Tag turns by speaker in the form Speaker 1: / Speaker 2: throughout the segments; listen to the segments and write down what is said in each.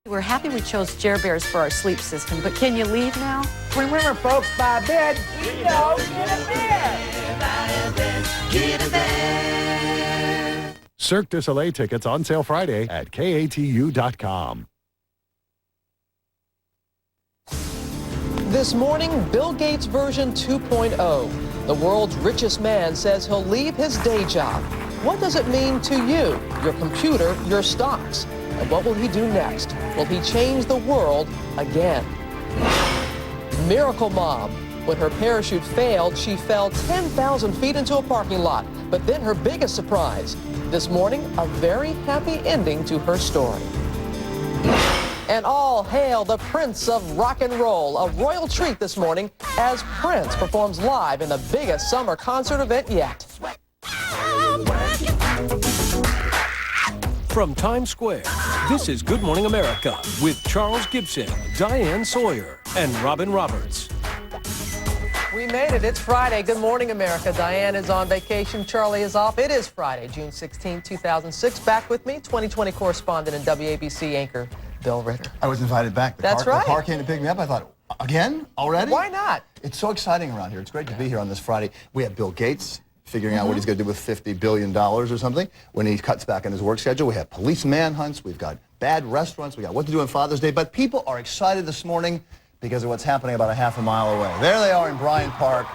Speaker 1: We're happy we chose Jer Bears for our sleep system, but can you leave now?
Speaker 2: Remember, folks, buy a bed, you know, get a bed.
Speaker 3: Get a bed.
Speaker 4: Cirque du Soleil tickets on sale Friday at KATU.com.
Speaker 5: This morning, Bill Gates version 2.0. The world's richest man says he'll leave his day job. What does it mean to you, your computer, your stocks? And what will he do next? Will he change the world again? Miracle Mom. When her parachute failed, she fell 10,000 feet into a parking lot. But then her biggest surprise. This morning, a very happy ending to her story. And all hail the Prince of Rock and Roll. A royal treat this morning as Prince performs live in the biggest summer concert event yet.
Speaker 6: From Times Square, this is Good Morning America with Charles Gibson, Diane Sawyer, and Robin Roberts.
Speaker 5: We made it. It's Friday. Good morning, America. Diane is on vacation. Charlie is off. It is Friday, June 16, 2006. Back with me, 2020 correspondent and WABC anchor, Bill Ritter.
Speaker 7: I was invited back.
Speaker 5: That's right.
Speaker 7: The car came to pick me up. I thought, again? Already?
Speaker 5: Why not?
Speaker 7: It's so exciting around here. It's great to be here on this Friday. We have Bill Gates figuring out what he's going to do with $50 billion or something when he cuts back on his work schedule. We have police manhunts. We've got bad restaurants. We got what to do on Father's Day. But people are excited this morning because of what's happening about a half a mile away. There they are in Bryant Park.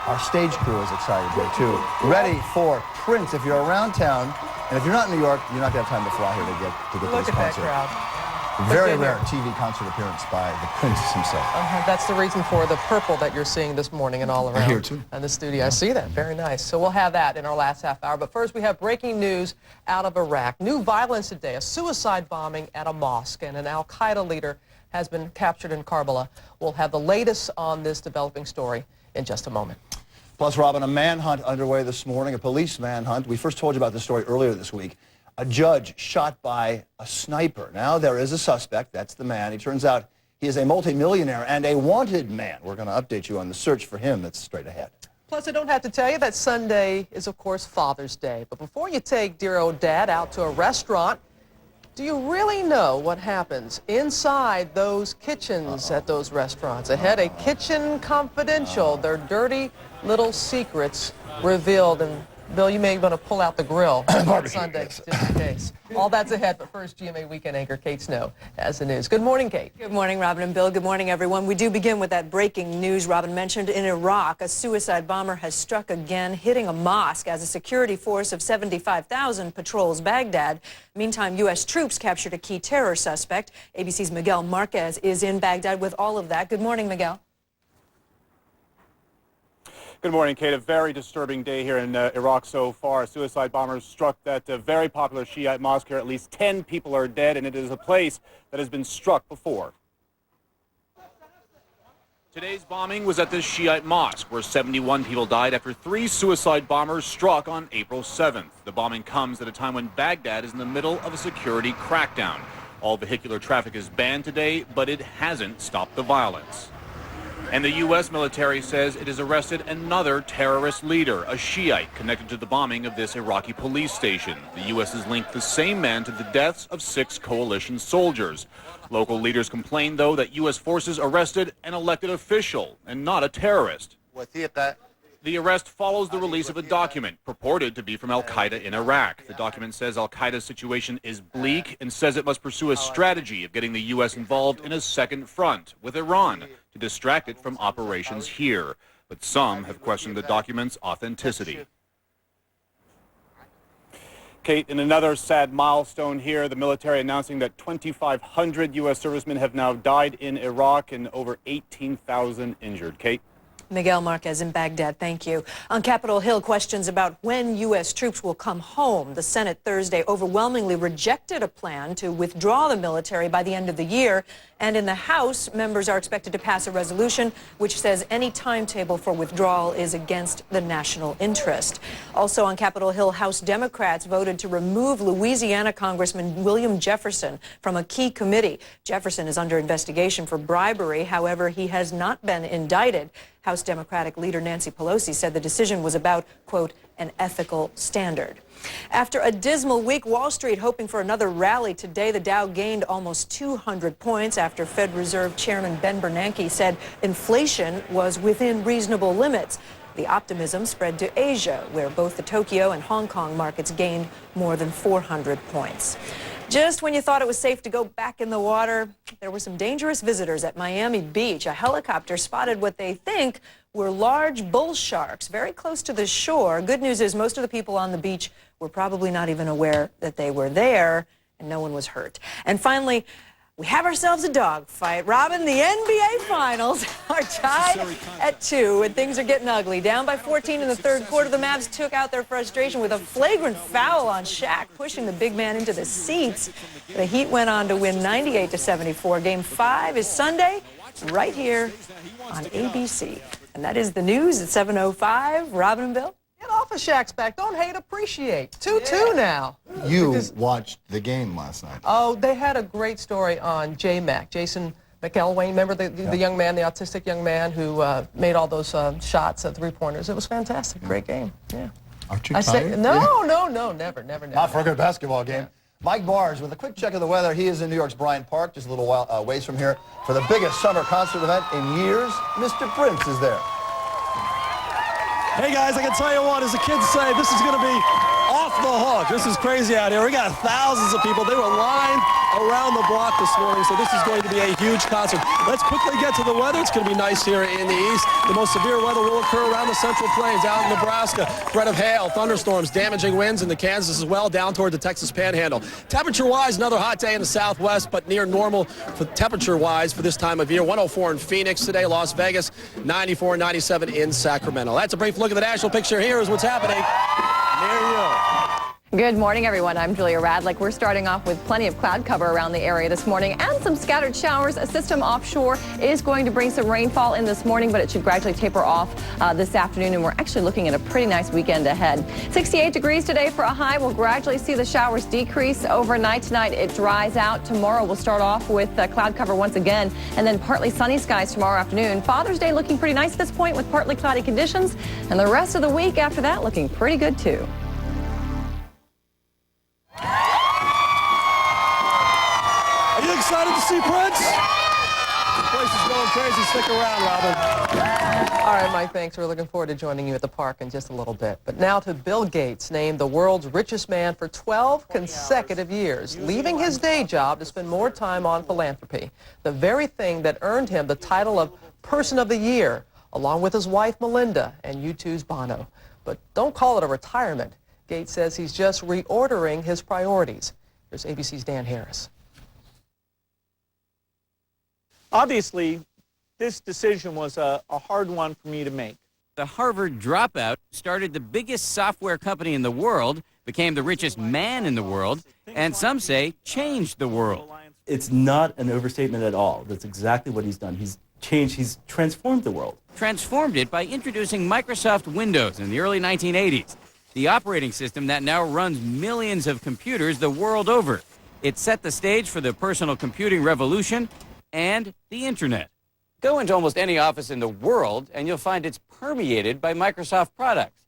Speaker 7: Our stage crew is excited here, too. Ready for Prince. If you're around town, and if you're not in New York, you're not going to have time to fly here to get to
Speaker 5: Look
Speaker 7: this
Speaker 5: at that
Speaker 7: concert.
Speaker 5: crowd.
Speaker 7: Very rare TV concert appearance by the Prince himself.
Speaker 5: That's the reason for the purple that you're seeing this morning and all around
Speaker 7: Here, too.
Speaker 5: in the studio. I see that. Very nice. So we'll have that in our last half hour. But first, we have breaking news out of Iraq. New violence today, a suicide bombing at a mosque, and an al-Qaeda leader has been captured in Karbala. We'll have the latest on this developing story in just a moment.
Speaker 7: Plus, Robin, a manhunt underway this morning, a police manhunt. We first told you about this story earlier this week. A judge shot by a sniper. Now there is a suspect. That's the man. He turns out he is a multimillionaire and a wanted man. We're going to update you on the search for him that's straight ahead.
Speaker 5: Plus, I don't have to tell you that Sunday is, of course, Father's Day. But before you take dear old dad out to a restaurant, do you really know what happens inside those kitchens at those restaurants? Ahead, a Kitchen Confidential, their dirty little secrets revealed. And Bill, you may want to pull out the grill on Sunday, just in case. All that's ahead, but first, GMA Weekend anchor Kate Snow has the news. Good morning, Kate.
Speaker 8: Good morning, Robin and Bill. Good morning, everyone. We do begin with that breaking news Robin mentioned. In Iraq, a suicide bomber has struck again, hitting a mosque as a security force of 75,000 patrols Baghdad. Meantime, U.S. troops captured a key terror suspect. ABC's Miguel Marquez is in Baghdad with all of that. Good morning, Miguel.
Speaker 9: Good morning, Kate. A very disturbing day here in Iraq so far. Suicide bombers struck that very popular Shiite mosque here. At least 10 people are dead, and it is a place that has been struck before. Today's bombing was at this Shiite mosque, where 71 people died after 3 suicide bombers struck on April 7th. The bombing comes at a time when Baghdad is in the middle of a security crackdown. All vehicular traffic is banned today, but it hasn't stopped the violence. And the U.S. military says it has arrested another terrorist leader, a Shiite, connected to the bombing of this Iraqi police station. The U.S. has linked the same man to the deaths of 6 coalition soldiers. Local leaders complain, though, that U.S. forces arrested an elected official and not a terrorist. The arrest follows the release of a document purported to be from al-Qaeda in Iraq. The document says al-Qaeda's situation is bleak and says it must pursue a strategy of getting the U.S. involved in a second front with Iran to distract it from operations here. But some have questioned the document's authenticity. Kate, in another sad milestone here, the military announcing that 2,500 U.S. servicemen have now died in Iraq and over 18,000 injured. Kate?
Speaker 8: Miguel Marquez in Baghdad, thank you. On Capitol Hill, questions about when U.S. troops will come home. The Senate Thursday overwhelmingly rejected a plan to withdraw the military by the end of the year. And in the House, members are expected to pass a resolution which says any timetable for withdrawal is against the national interest. Also on Capitol Hill, House Democrats voted to remove Louisiana Congressman William Jefferson from a key committee. Jefferson is under investigation for bribery. However, he has not been indicted. House Democratic leader Nancy Pelosi said the decision was about, quote, an ethical standard. After a dismal week, Wall Street hoping for another rally today. The Dow gained almost 200 points after Fed Reserve Chairman Ben Bernanke said inflation was within reasonable limits. The optimism spread to Asia, where both the Tokyo and Hong Kong markets gained more than 400 points. Just when you thought it was safe to go back in the water, there were some dangerous visitors at Miami Beach. A helicopter spotted what they think were large bull sharks very close to the shore. Good news is most of the people on the beach were probably not even aware that they were there, and no one was hurt. And finally, we have ourselves a dogfight. Robin, the NBA Finals are tied at 2, and things are getting ugly. Down by 14 in the third quarter, the Mavs took out their frustration with a flagrant foul on Shaq, pushing the big man into the seats. The Heat went on to win 98-74. Game 5 is Sunday, right here on ABC. And that is the news at 7:05. Robin and Bill?
Speaker 5: Get off of Shaq's back. Don't hate, appreciate. 2-2 now.
Speaker 7: You watched the game last night.
Speaker 5: Oh, they had a great story on J-Mac, Jason McElwain. Remember the young man, the autistic young man who made all those shots at three-pointers? It was fantastic. Great game. Yeah.
Speaker 7: Aren't you tired?
Speaker 5: No, never.
Speaker 7: Not for a good basketball game. Mike Barnes with a quick check of the weather. He is in New York's Bryant Park, just a little while ways from here, for the biggest summer concert event in years. Mr. Prince is there.
Speaker 10: Hey guys, I can tell you what, as the kids say, this is going to be off the hook. This is crazy out here. We got thousands of people. They were lined around the block this morning, so this is going to be a huge concert. Let's quickly get to the weather. It's going to be nice here in the east. The most severe weather will occur around the Central Plains, out in Nebraska. Threat of hail, thunderstorms, damaging winds in the Kansas as well, down toward the Texas Panhandle. Temperature-wise, another hot day in the southwest, but near normal for temperature-wise for this time of year. 104 in Phoenix today, Las Vegas, 94, 97 in Sacramento. That's a brief look at the national picture. Here is what's happening near you.
Speaker 11: Good morning, everyone. I'm Julia Radlick. We're starting off with plenty of cloud cover around the area this morning and some scattered showers. A system offshore is going to bring some rainfall in this morning, but it should gradually taper off this afternoon, and we're actually looking at a pretty nice weekend ahead. 68 degrees today for a high. We'll gradually see the showers decrease overnight. Tonight it dries out. Tomorrow we'll start off with cloud cover once again, and then partly sunny skies tomorrow afternoon. Father's Day looking pretty nice at this point with partly cloudy conditions, and the rest of the week after that looking pretty good too.
Speaker 10: Are you excited to see Prince? The place is going crazy. Stick around, Robin.
Speaker 5: All right, Mike, thanks. We're looking forward to joining you at the park in just a little bit. But now to Bill Gates, named the world's richest man for 12 consecutive years, leaving his day job to spend more time on philanthropy, the very thing that earned him the title of Person of the Year, along with his wife, Melinda, and U2's Bono. But don't call it a retirement. Gates says he's just reordering his priorities. Here's ABC's Dan Harris.
Speaker 2: Obviously, this decision was a hard one for me to make.
Speaker 12: The Harvard dropout started the biggest software company in the world, became the richest man in the world, and some say changed the world.
Speaker 13: It's not an overstatement at all. That's exactly what he's done. He's transformed the world.
Speaker 12: Transformed it by introducing Microsoft Windows in the early 1980s. The operating system that now runs millions of computers the world over. It set the stage for the personal computing revolution and the internet. Go into almost any office in the world and you'll find it's permeated by Microsoft products.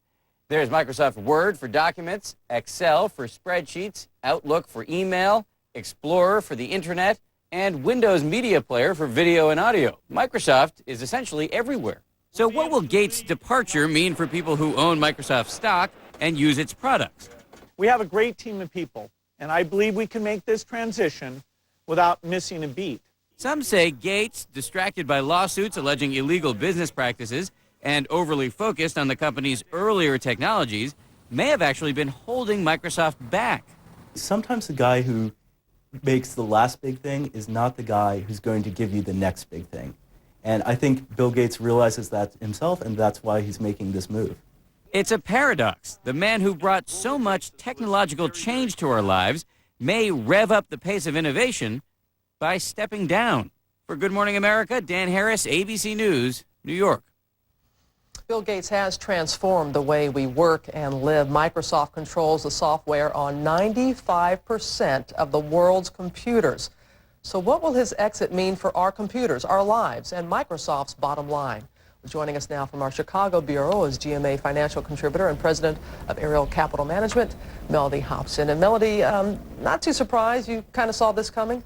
Speaker 12: There's Microsoft Word for documents, Excel for spreadsheets, Outlook for email, Explorer for the internet, and Windows Media Player for video and audio. Microsoft is essentially everywhere. So what will Gates' departure mean for people who own Microsoft stock and use its products?
Speaker 2: We have a great team of people, and I believe we can make this transition without missing a beat.
Speaker 12: Some say Gates, distracted by lawsuits alleging illegal business practices and overly focused on the company's earlier technologies, may have actually been holding Microsoft back.
Speaker 13: Sometimes the guy who makes the last big thing is not the guy who's going to give you the next big thing. And I think Bill Gates realizes that himself, and that's why he's making this move.
Speaker 12: It's a paradox. The man who brought so much technological change to our lives may rev up the pace of innovation by stepping down. For Good Morning America, Dan Harris, ABC News, New York.
Speaker 5: Bill Gates has transformed the way we work and live. Microsoft controls the software on 95% of the world's computers. So what will his exit mean for our computers, our lives, and Microsoft's bottom line? Joining us now from our Chicago bureau is GMA financial contributor and president of Ariel Capital Management, Melody Hobson. And Melody, not too surprised, you kind of saw this coming?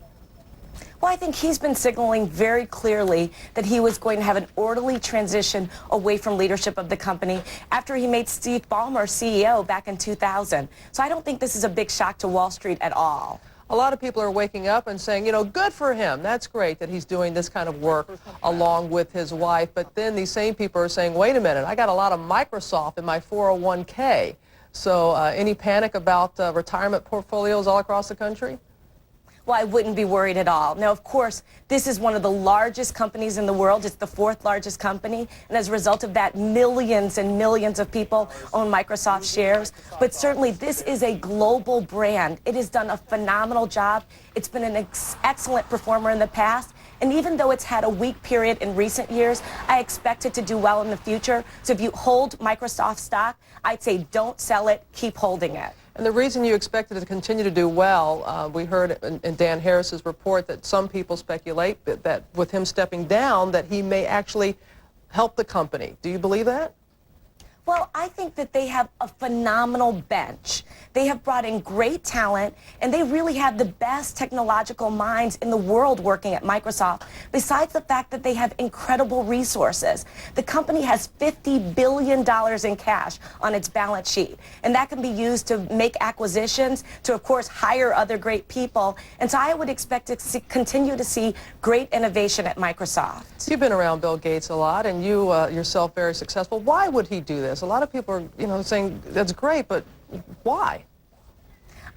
Speaker 14: Well, I think he's been signaling very clearly that he was going to have an orderly transition away from leadership of the company after he made Steve Ballmer CEO back in 2000. So I don't think this is a big shock to Wall Street at all.
Speaker 5: A lot of people are waking up and saying, you know, good for him. That's great that he's doing this kind of work along with his wife. But then these same people are saying, wait a minute, I got a lot of Microsoft in my 401k. So any panic about retirement portfolios all across the country?
Speaker 14: Well, I wouldn't be worried at all. Now, of course, this is one of the largest companies in the world. It's the fourth largest company. And as a result of that, millions and millions of people own Microsoft shares. But certainly, this is a global brand. It has done a phenomenal job. It's been an excellent performer in the past. And even though it's had a weak period in recent years, I expect it to do well in the future. So if you hold Microsoft stock, I'd say don't sell it, keep holding it.
Speaker 5: And the reason you expect it to continue to do well, we heard in Dan Harris's report that some people speculate that with him stepping down, that he may actually help the company. Do you believe that?
Speaker 14: Well, I think that they have a phenomenal bench. They have brought in great talent, and they really have the best technological minds in the world working at Microsoft, besides the fact that they have incredible resources. The company has $50 billion in cash on its balance sheet, and that can be used to make acquisitions, to, of course, hire other great people. And so I would expect to continue to see great innovation at Microsoft.
Speaker 5: You've been around Bill Gates a lot, and you yourself very successful. Why would he do this? A lot of people are, you know, saying that's great, but why?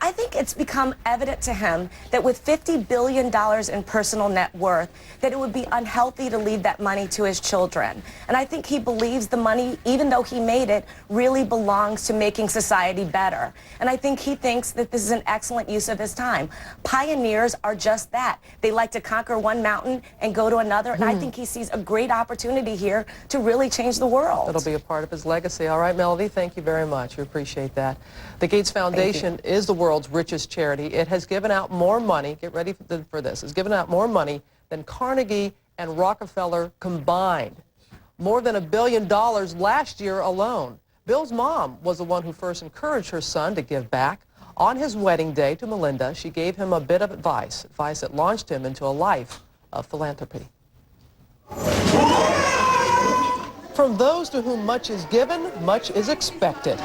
Speaker 14: I think it's become evident to him that with $50 billion in personal net worth, that it would be unhealthy to leave that money to his children. And I think he believes the money, even though he made it, really belongs to making society better. And I think he thinks that this is an excellent use of his time. Pioneers are just that. They like to conquer one mountain and go to another. And I think he sees a great opportunity here to really change the world.
Speaker 5: It'll be a part of his legacy. All right, Melody, thank you very much. We appreciate that. The Gates Foundation is the world's richest charity. It has given out more money, get ready for this, it's given out more money than Carnegie and Rockefeller combined. More than $1 billion last year alone. Bill's mom was the one who first encouraged her son to give back. On his wedding day to Melinda, she gave him a bit of advice that launched him into a life of philanthropy. From those to whom much is given, much is expected.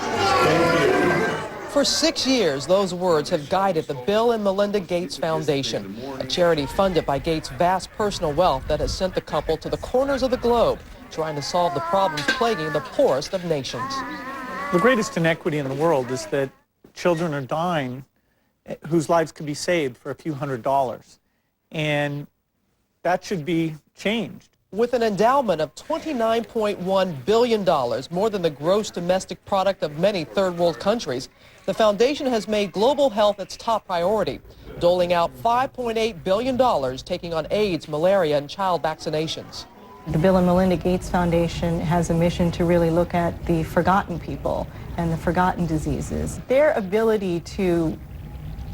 Speaker 5: For 6 years, those words have guided the Bill and Melinda Gates Foundation, a charity funded by Gates' vast personal wealth that has sent the couple to the corners of the globe, trying to solve the problems plaguing the poorest of nations.
Speaker 2: The greatest inequity in the world is that children are dying whose lives could be saved for a few $100s. And that should be changed.
Speaker 5: With an endowment of $29.1 billion, more than the gross domestic product of many third-world countries, the foundation has made global health its top priority, doling out $5.8 billion, taking on AIDS, malaria, and child vaccinations.
Speaker 15: The Bill and Melinda Gates Foundation has a mission to really look at the forgotten people and the forgotten diseases. Their ability to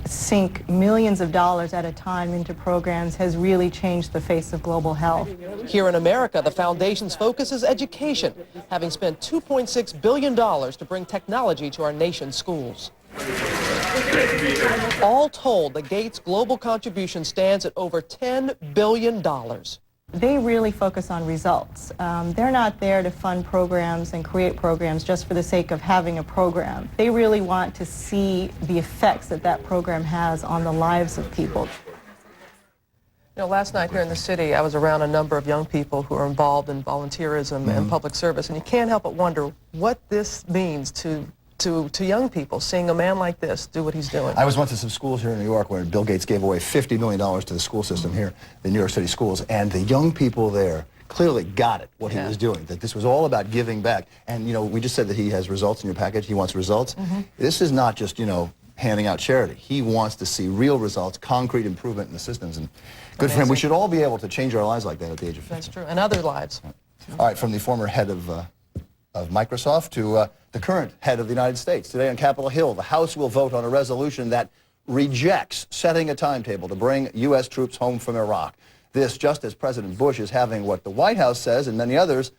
Speaker 15: sink millions of dollars at a time into programs has really changed the face of global health.
Speaker 5: Here in America, the foundation's focus is education, having spent $2.6 billion to bring technology to our nation's schools. All told, the Gates global contribution stands at over $10 billion.
Speaker 15: They really focus on results. They're not there to fund programs and create programs just for the sake of having a program. They really want to see the effects that that program has on the lives of people.
Speaker 5: You know, last night here in the city, I was around a number of young people who are involved in volunteerism and public service, and you can't help but wonder what this means to young people, seeing a man like this do what he's doing.
Speaker 7: I went to some schools here in New York where Bill Gates gave away $50 million to the school system here, the New York City schools, and the young people there clearly got it, what he was doing, that this was all about giving back. And, you know, we just said that he has results in your package. He wants results. This is not just, you know, handing out charity. He wants to see real results, concrete improvement in the systems. And good for him. We should all be able to change our lives like that at the age of 50.
Speaker 5: That's true, and other lives.
Speaker 7: All right, from the former head of Microsoft to the current head of the United States. Today on Capitol Hill, the House will vote on a resolution that rejects setting a timetable to bring U.S. troops home from Iraq. This just as President Bush is having what the White House says and many others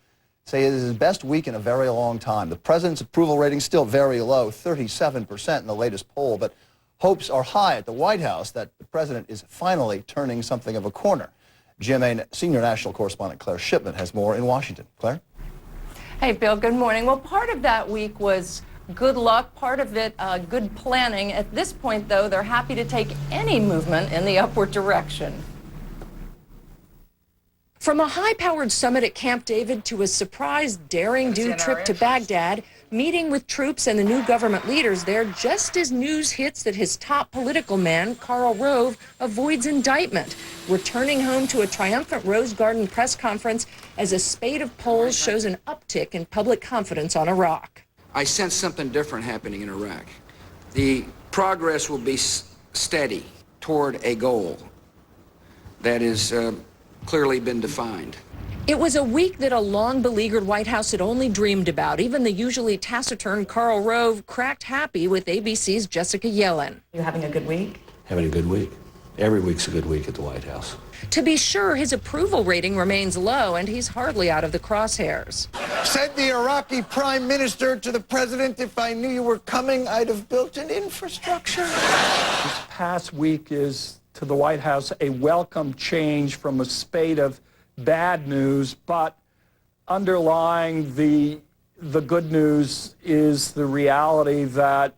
Speaker 7: say it is his best week in a very long time. The president's approval rating still very low, 37% in the latest poll, but hopes are high at the White House that the president is finally turning something of a corner. GMA senior national correspondent Claire Shipman has more in Washington. Claire?
Speaker 11: Hey, Bill, good morning. Well, part of that week was good luck, part of it good planning. At this point, though, they're happy to take any movement in the upward direction.
Speaker 8: From a high-powered summit at Camp David to a surprise, daring-do trip to Baghdad, meeting with troops and the new government leaders there just as news hits that his top political man, Karl Rove, avoids indictment, returning home to a triumphant Rose Garden press conference as a spate of polls shows an uptick in public confidence on Iraq.
Speaker 16: I sense something different happening in Iraq. The progress will be steady toward a goal that is clearly been defined.
Speaker 8: It was a week that a long-beleaguered White House had only dreamed about. Even the usually taciturn Karl Rove cracked happy with ABC's Jessica Yellen.
Speaker 14: You having a good week?
Speaker 17: Having a good week. Every week's a good week at the White House.
Speaker 8: To be sure, his approval rating remains low, and he's hardly out of the crosshairs.
Speaker 18: Said the Iraqi prime minister to the president, if I knew you were coming, I'd have built an infrastructure.
Speaker 2: This past week is, to the White House, a welcome change from a spate of bad news, but underlying the good news is the reality that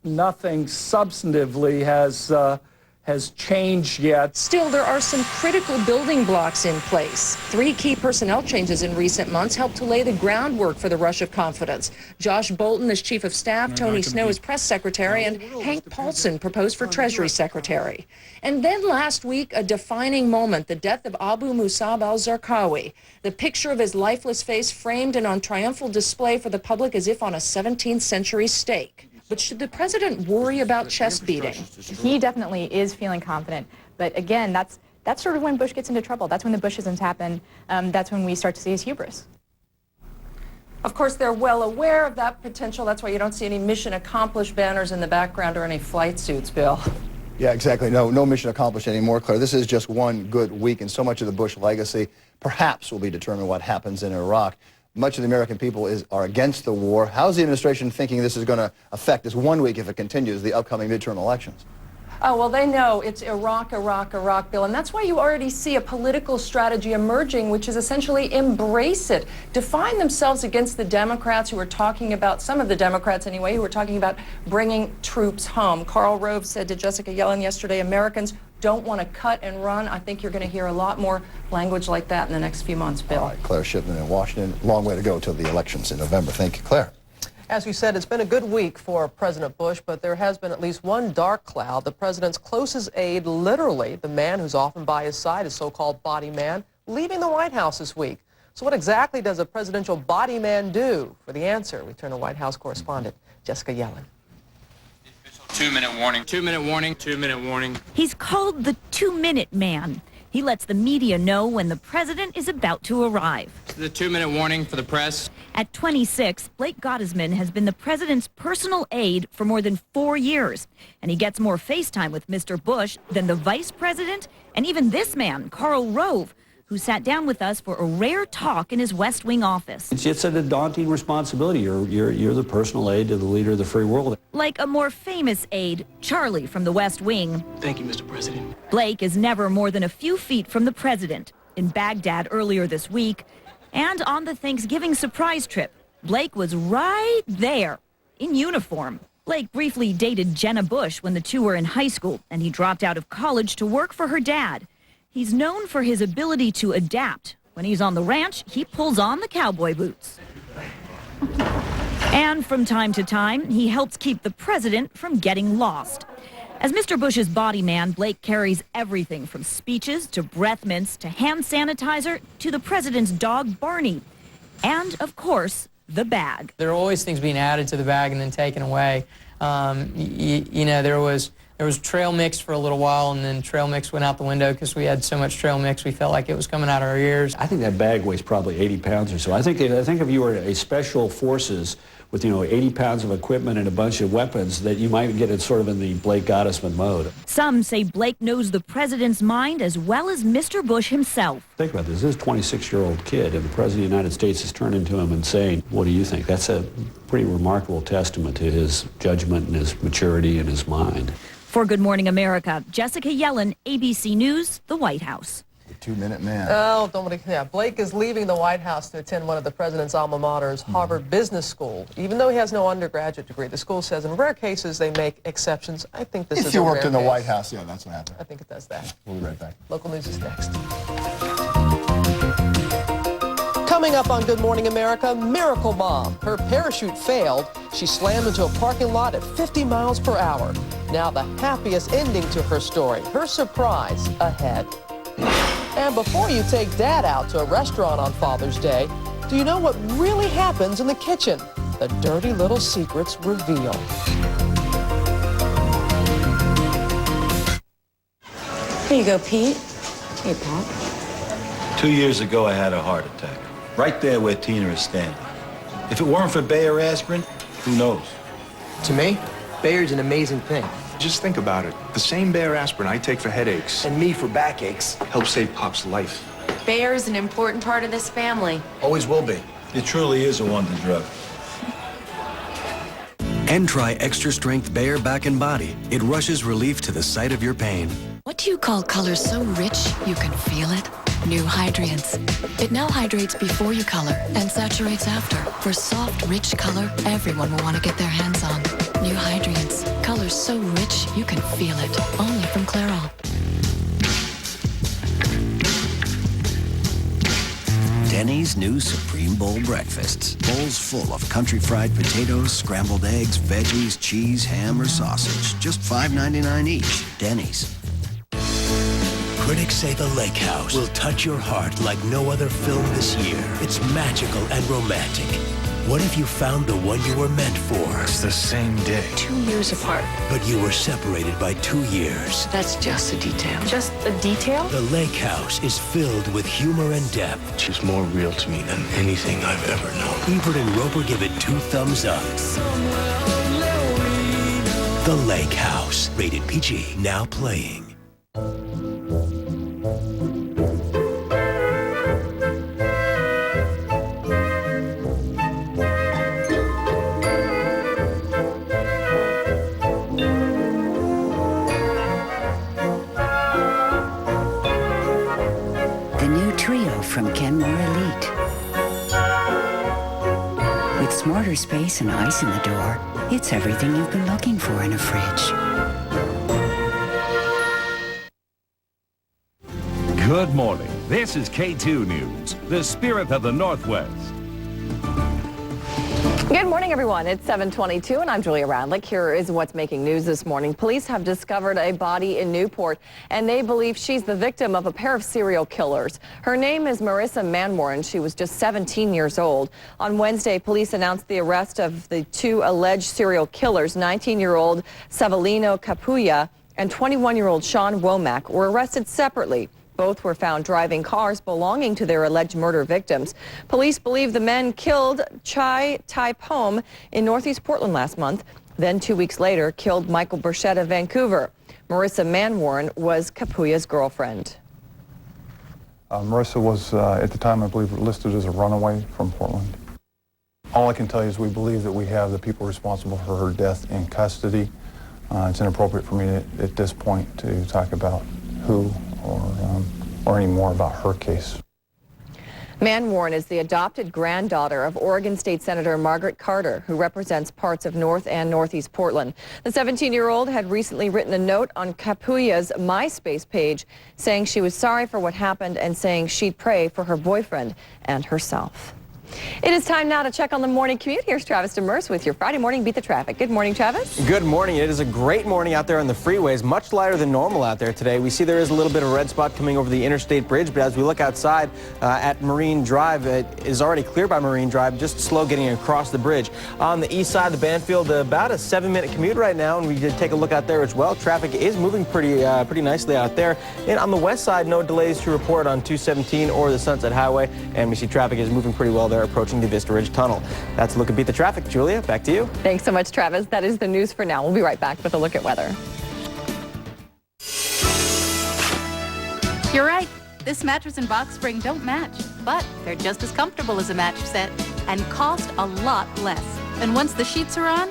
Speaker 2: nothing substantively has changed yet.
Speaker 8: Still, there are some critical building blocks in place. 3 key personnel changes in recent months helped to lay the groundwork for the rush of confidence. Josh Bolton as Chief of Staff, Tony Snow as Press Secretary, and Hank Paulson proposed for Treasury Secretary. And then last week, a defining moment, the death of Abu Musab al-Zarqawi. The picture of his lifeless face framed and on triumphal display for the public as if on a 17th century stake. But should the president worry about chest beating?
Speaker 19: He definitely is feeling confident. But again, that's sort of when Bush gets into trouble. That's when the Bushisms happen. That's when we start to see his hubris.
Speaker 11: Of course, they're well aware of that potential. That's why you don't see any mission accomplished banners in the background or any flight suits, Bill.
Speaker 7: Yeah, exactly. No mission accomplished anymore, Claire. This is just one good week, and so much of the Bush legacy perhaps will be determined what happens in Iraq. Much of the American people are against the war. How's the administration thinking this is going to affect this 1 week, if it continues, the upcoming midterm elections?
Speaker 11: Oh, well, they know it's Iraq, Iraq, Iraq, Bill, and that's why you already see a political strategy emerging, which is essentially embrace it, define themselves against the Democrats who are talking about, some of the Democrats anyway, who are talking about bringing troops home. Karl Rove said to Jessica Yellen yesterday, Americans don't want to cut and run. I think you're going to hear a lot more language like that in the next few months, Bill.
Speaker 7: All right, Claire Shipman in Washington. Long way to go till the elections in November. Thank you, Claire.
Speaker 5: As we said, it's been a good week for President Bush, but there has been at least one dark cloud. The president's closest aide, literally the man who's often by his side, his so-called body man, leaving the White House this week. So what exactly does a presidential body man do? For the answer, we turn to White House correspondent Jessica Yellen.
Speaker 12: 2-minute warning. 2-minute warning. 2-minute warning.
Speaker 20: He's called the 2-minute man. He lets the media know when the president is about to arrive.
Speaker 12: The 2-minute warning for the press.
Speaker 20: At 26, Blake Gottesman has been the president's personal aide for more than 4 years. And he gets more FaceTime with Mr. Bush than the vice president and even this man, Karl Rove, who sat down with us for a rare talk in his West Wing office.
Speaker 17: It's a daunting responsibility. You're the personal aide to the leader of the free world.
Speaker 20: Like a more famous aide, Charlie from the West Wing.
Speaker 17: Thank you, Mr. President.
Speaker 20: Blake is never more than a few feet from the president. In Baghdad earlier this week, and on the Thanksgiving surprise trip, Blake was right there, in uniform. Blake briefly dated Jenna Bush when the two were in high school, and he dropped out of college to work for her dad. He's known for his ability to adapt. When he's on the ranch, he pulls on the cowboy boots. And from time to time, he helps keep the president from getting lost. As Mr. Bush's body man, Blake carries everything from speeches to breath mints to hand sanitizer to the president's dog, Barney. And, of course, the bag.
Speaker 21: There are always things being added to the bag and then taken away. You know, there was trail mix for a little while, and then trail mix went out the window because we had so much trail mix we felt like it was coming out of our ears.
Speaker 17: I think that bag weighs probably 80 pounds or so. I think if you were a special forces with 80 pounds of equipment and a bunch of weapons, that you might get it sort of in the Blake Gottesman mode.
Speaker 20: Some say Blake knows the president's mind as well as Mr. Bush himself.
Speaker 17: Think about this. This is a 26-year-old kid, and the President of the United States is turning to him and saying, what do you think? That's a pretty remarkable testament to his judgment and his maturity and his mind.
Speaker 20: For Good Morning America, Jessica Yellen, ABC News, the White House.
Speaker 7: The two-minute man.
Speaker 5: Oh, Blake is leaving the White House to attend one of the president's alma maters, Harvard Business School. Even though he has no undergraduate degree, the school says in rare cases they make exceptions. I think this is a
Speaker 7: If you worked
Speaker 5: rare
Speaker 7: in the
Speaker 5: case.
Speaker 7: White House, yeah, that's what happened.
Speaker 5: I think it does that.
Speaker 7: We'll be right back.
Speaker 5: Local news is next. Coming up on Good Morning America, Miracle Mom. Her parachute failed. She slammed into a parking lot at 50 miles per hour. Now the happiest ending to her story. Her surprise ahead. And before you take Dad out to a restaurant on Father's Day, do you know what really happens in the kitchen? The dirty little secrets revealed.
Speaker 1: Here you go, Pete. Hey, Pop.
Speaker 22: 2 years ago, I had a heart attack. Right there where Tina is standing. If it weren't for Bayer aspirin, who knows?
Speaker 23: To me, Bayer's an amazing thing.
Speaker 24: Just think about it. The same Bayer aspirin I take for headaches
Speaker 23: And me for backaches.
Speaker 24: helps save Pop's life.
Speaker 1: Bayer is an important part of this family.
Speaker 23: Always will be.
Speaker 22: It truly is a wonder drug.
Speaker 25: And try Extra Strength Bayer Back and Body. It rushes relief to the site of your pain.
Speaker 26: What do you call color so rich you can feel it? New Hydrience. It now hydrates before you color and saturates after. For soft, rich color everyone will want to get their hands on. New Hydrience. Color so rich you can feel it. Only from Clairol.
Speaker 25: Denny's new Supreme Bowl breakfasts. Bowls full of country fried potatoes, scrambled eggs, veggies, cheese, ham, or sausage. Just $5.99 each. Denny's.
Speaker 27: Critics say The Lake House will touch your heart like no other film this year. It's magical and romantic. What if you found the one you were meant for?
Speaker 24: It's the same day.
Speaker 26: 2 years apart.
Speaker 27: But you were separated by 2 years.
Speaker 26: That's just a detail.
Speaker 1: Just a detail?
Speaker 27: The Lake House is filled with humor and depth.
Speaker 24: She's more real to me than anything I've ever known.
Speaker 27: Ebert and Roper give it 2 thumbs up. The Lake House, rated PG, now playing.
Speaker 28: From Kenmore Elite. With smarter space and ice in the door, it's everything you've been looking for in a fridge.
Speaker 29: Good morning. This is K2 News, the spirit of the Northwest.
Speaker 11: Good morning, everyone. It's 7:22, and I'm Julia Radlick. Here is what's making news this morning. Police have discovered a body in Newport, and they believe she's the victim of a pair of serial killers. Her name is Marissa Manwaring. She was just 17 years old. On Wednesday, police announced the arrest of the 2 alleged serial killers, 19-year-old Severino Capuya and 21-year-old Sean Womack, were arrested separately. Both were found driving cars belonging to their alleged murder victims. Police believe the men killed Chai Tai-Pom in Northeast Portland last month, then 2 weeks later killed Michael Burchett of Vancouver. Marissa Manwaring was Capuya's girlfriend.
Speaker 30: Marissa was, at the time, I believe, listed as a runaway from Portland. All I can tell you is we believe that we have the people responsible for her death in custody. It's inappropriate for me at this point to talk about who or any more about her case.
Speaker 11: Manwaring is the adopted granddaughter of Oregon State Senator Margaret Carter, who represents parts of North and Northeast Portland. The 17-year-old had recently written a note on Capuya's MySpace page saying she was sorry for what happened and saying she'd pray for her boyfriend and herself. It is time now to check on the morning commute. Here's Travis Demers with your Friday morning Beat the Traffic. Good morning, Travis.
Speaker 31: Good morning. It is a great morning out there on the freeways, much lighter than normal out there today. We see there is a little bit of a red spot coming over the Interstate Bridge, but as we look outside at Marine Drive, it is already clear by Marine Drive, just slow getting across the bridge. On the east side of the Banfield, about a 7-minute commute right now, and we did take a look out there as well. Traffic is moving pretty nicely out there. And on the west side, no delays to report on 217 or the Sunset Highway, and we see traffic is moving pretty well there they're approaching the Vista Ridge Tunnel. That's a look at Beat the Traffic. Julia, back to you.
Speaker 11: Thanks so much, Travis. That is the news for now. We'll be right back with a look at weather.
Speaker 2: You're right. This mattress and box spring don't match, but they're just as comfortable as a match set and cost a lot less. And once the sheets are on,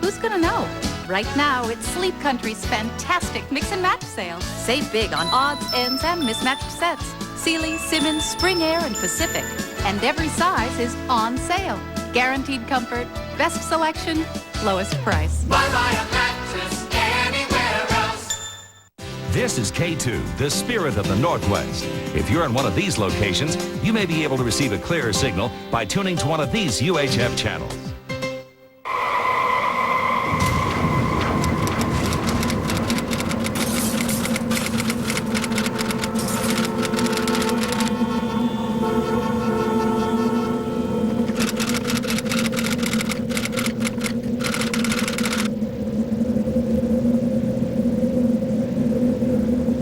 Speaker 2: who's gonna know? Right now, it's Sleep Country's fantastic mix and match sale. Save big on odds, ends, and mismatched sets. Sealy, Simmons, Spring Air, and Pacific. And every size is on sale. Guaranteed comfort, best selection, lowest price.
Speaker 3: Buy a mattress anywhere else.
Speaker 29: This is K2, the spirit of the Northwest. If you're in one of these locations, you may be able to receive a clearer signal by tuning to one of these UHF channels.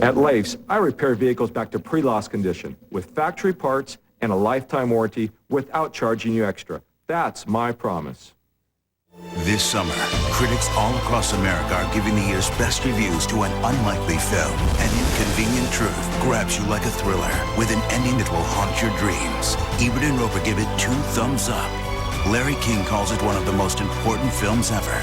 Speaker 24: At Leif's, I repair vehicles back to pre-loss condition with factory parts and a lifetime warranty without charging you extra. That's my promise.
Speaker 4: This summer, critics all across America are giving the year's best reviews to an unlikely film. An Inconvenient Truth grabs you like a thriller with an ending that will haunt your dreams. Ebert and Roper give it 2 thumbs up. Larry King calls it one of the most important films ever.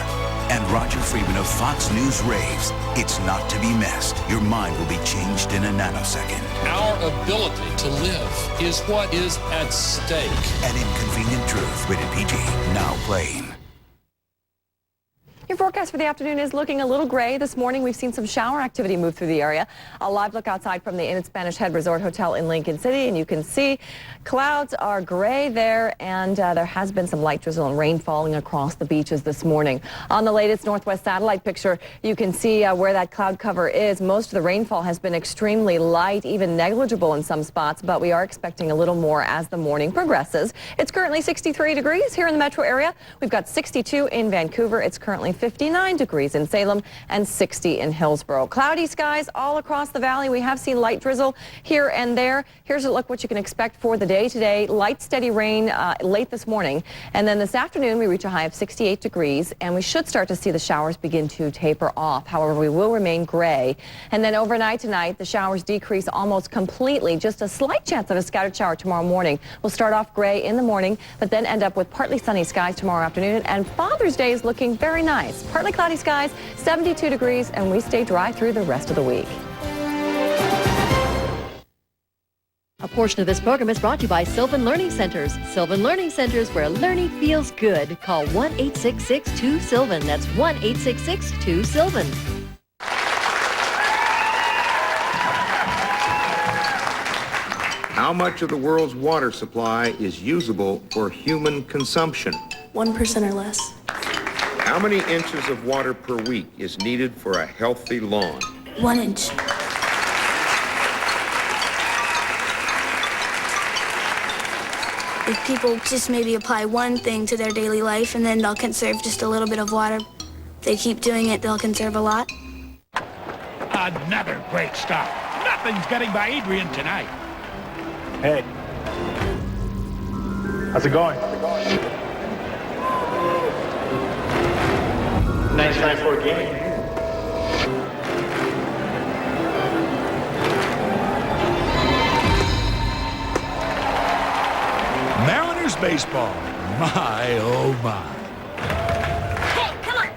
Speaker 4: And Roger Freeman of Fox News raves, it's not to be missed. Your mind will be changed in a nanosecond.
Speaker 6: Our ability to live is what is at stake.
Speaker 4: An Inconvenient Truth, rated PG, now playing.
Speaker 11: Your forecast for the afternoon is looking a little gray. This morning, we've seen some shower activity move through the area. A live look outside from the Inn at Spanish Head Resort Hotel in Lincoln City, and you can see clouds are gray there, and there has been some light drizzle and rain falling across the beaches this morning. On the latest Northwest satellite picture, you can see where that cloud cover is. Most of the rainfall has been extremely light, even negligible in some spots, but we are expecting a little more as the morning progresses. It's currently 63 degrees here in the metro area. We've got 62 in Vancouver. It's currently 59 degrees in Salem and 60 in Hillsborough. Cloudy skies all across the valley. We have seen light drizzle here and there. Here's a look what you can expect for the day today. Light, steady rain late this morning. And then this afternoon, we reach a high of 68 degrees, and we should start to see the showers begin to taper off. However, we will remain gray. And then overnight tonight, the showers decrease almost completely. Just a slight chance of a scattered shower tomorrow morning. We'll start off gray in the morning, but then end up with partly sunny skies tomorrow afternoon. And Father's Day is looking very nice. Partly cloudy skies, 72 degrees, and we stay dry through the rest of the week.
Speaker 9: A portion of this program is brought to you by Sylvan Learning Centers. Sylvan Learning Centers, where learning feels good. Call 1-866-2-SYLVAN. That's 1-866-2-SYLVAN.
Speaker 24: How much of the world's water supply is usable for human consumption?
Speaker 10: 1% or less.
Speaker 24: How many inches of water per week is needed for a healthy lawn?
Speaker 10: 1 inch. If people just maybe apply one thing to their daily life and then they'll conserve just a little bit of water, if they keep doing it, they'll conserve a lot.
Speaker 13: Another great stop. Nothing's getting by Adrian tonight.
Speaker 24: Hey. How's it going? Nice night for a game.
Speaker 13: Mariners baseball. My, oh my.
Speaker 9: Hey, come on.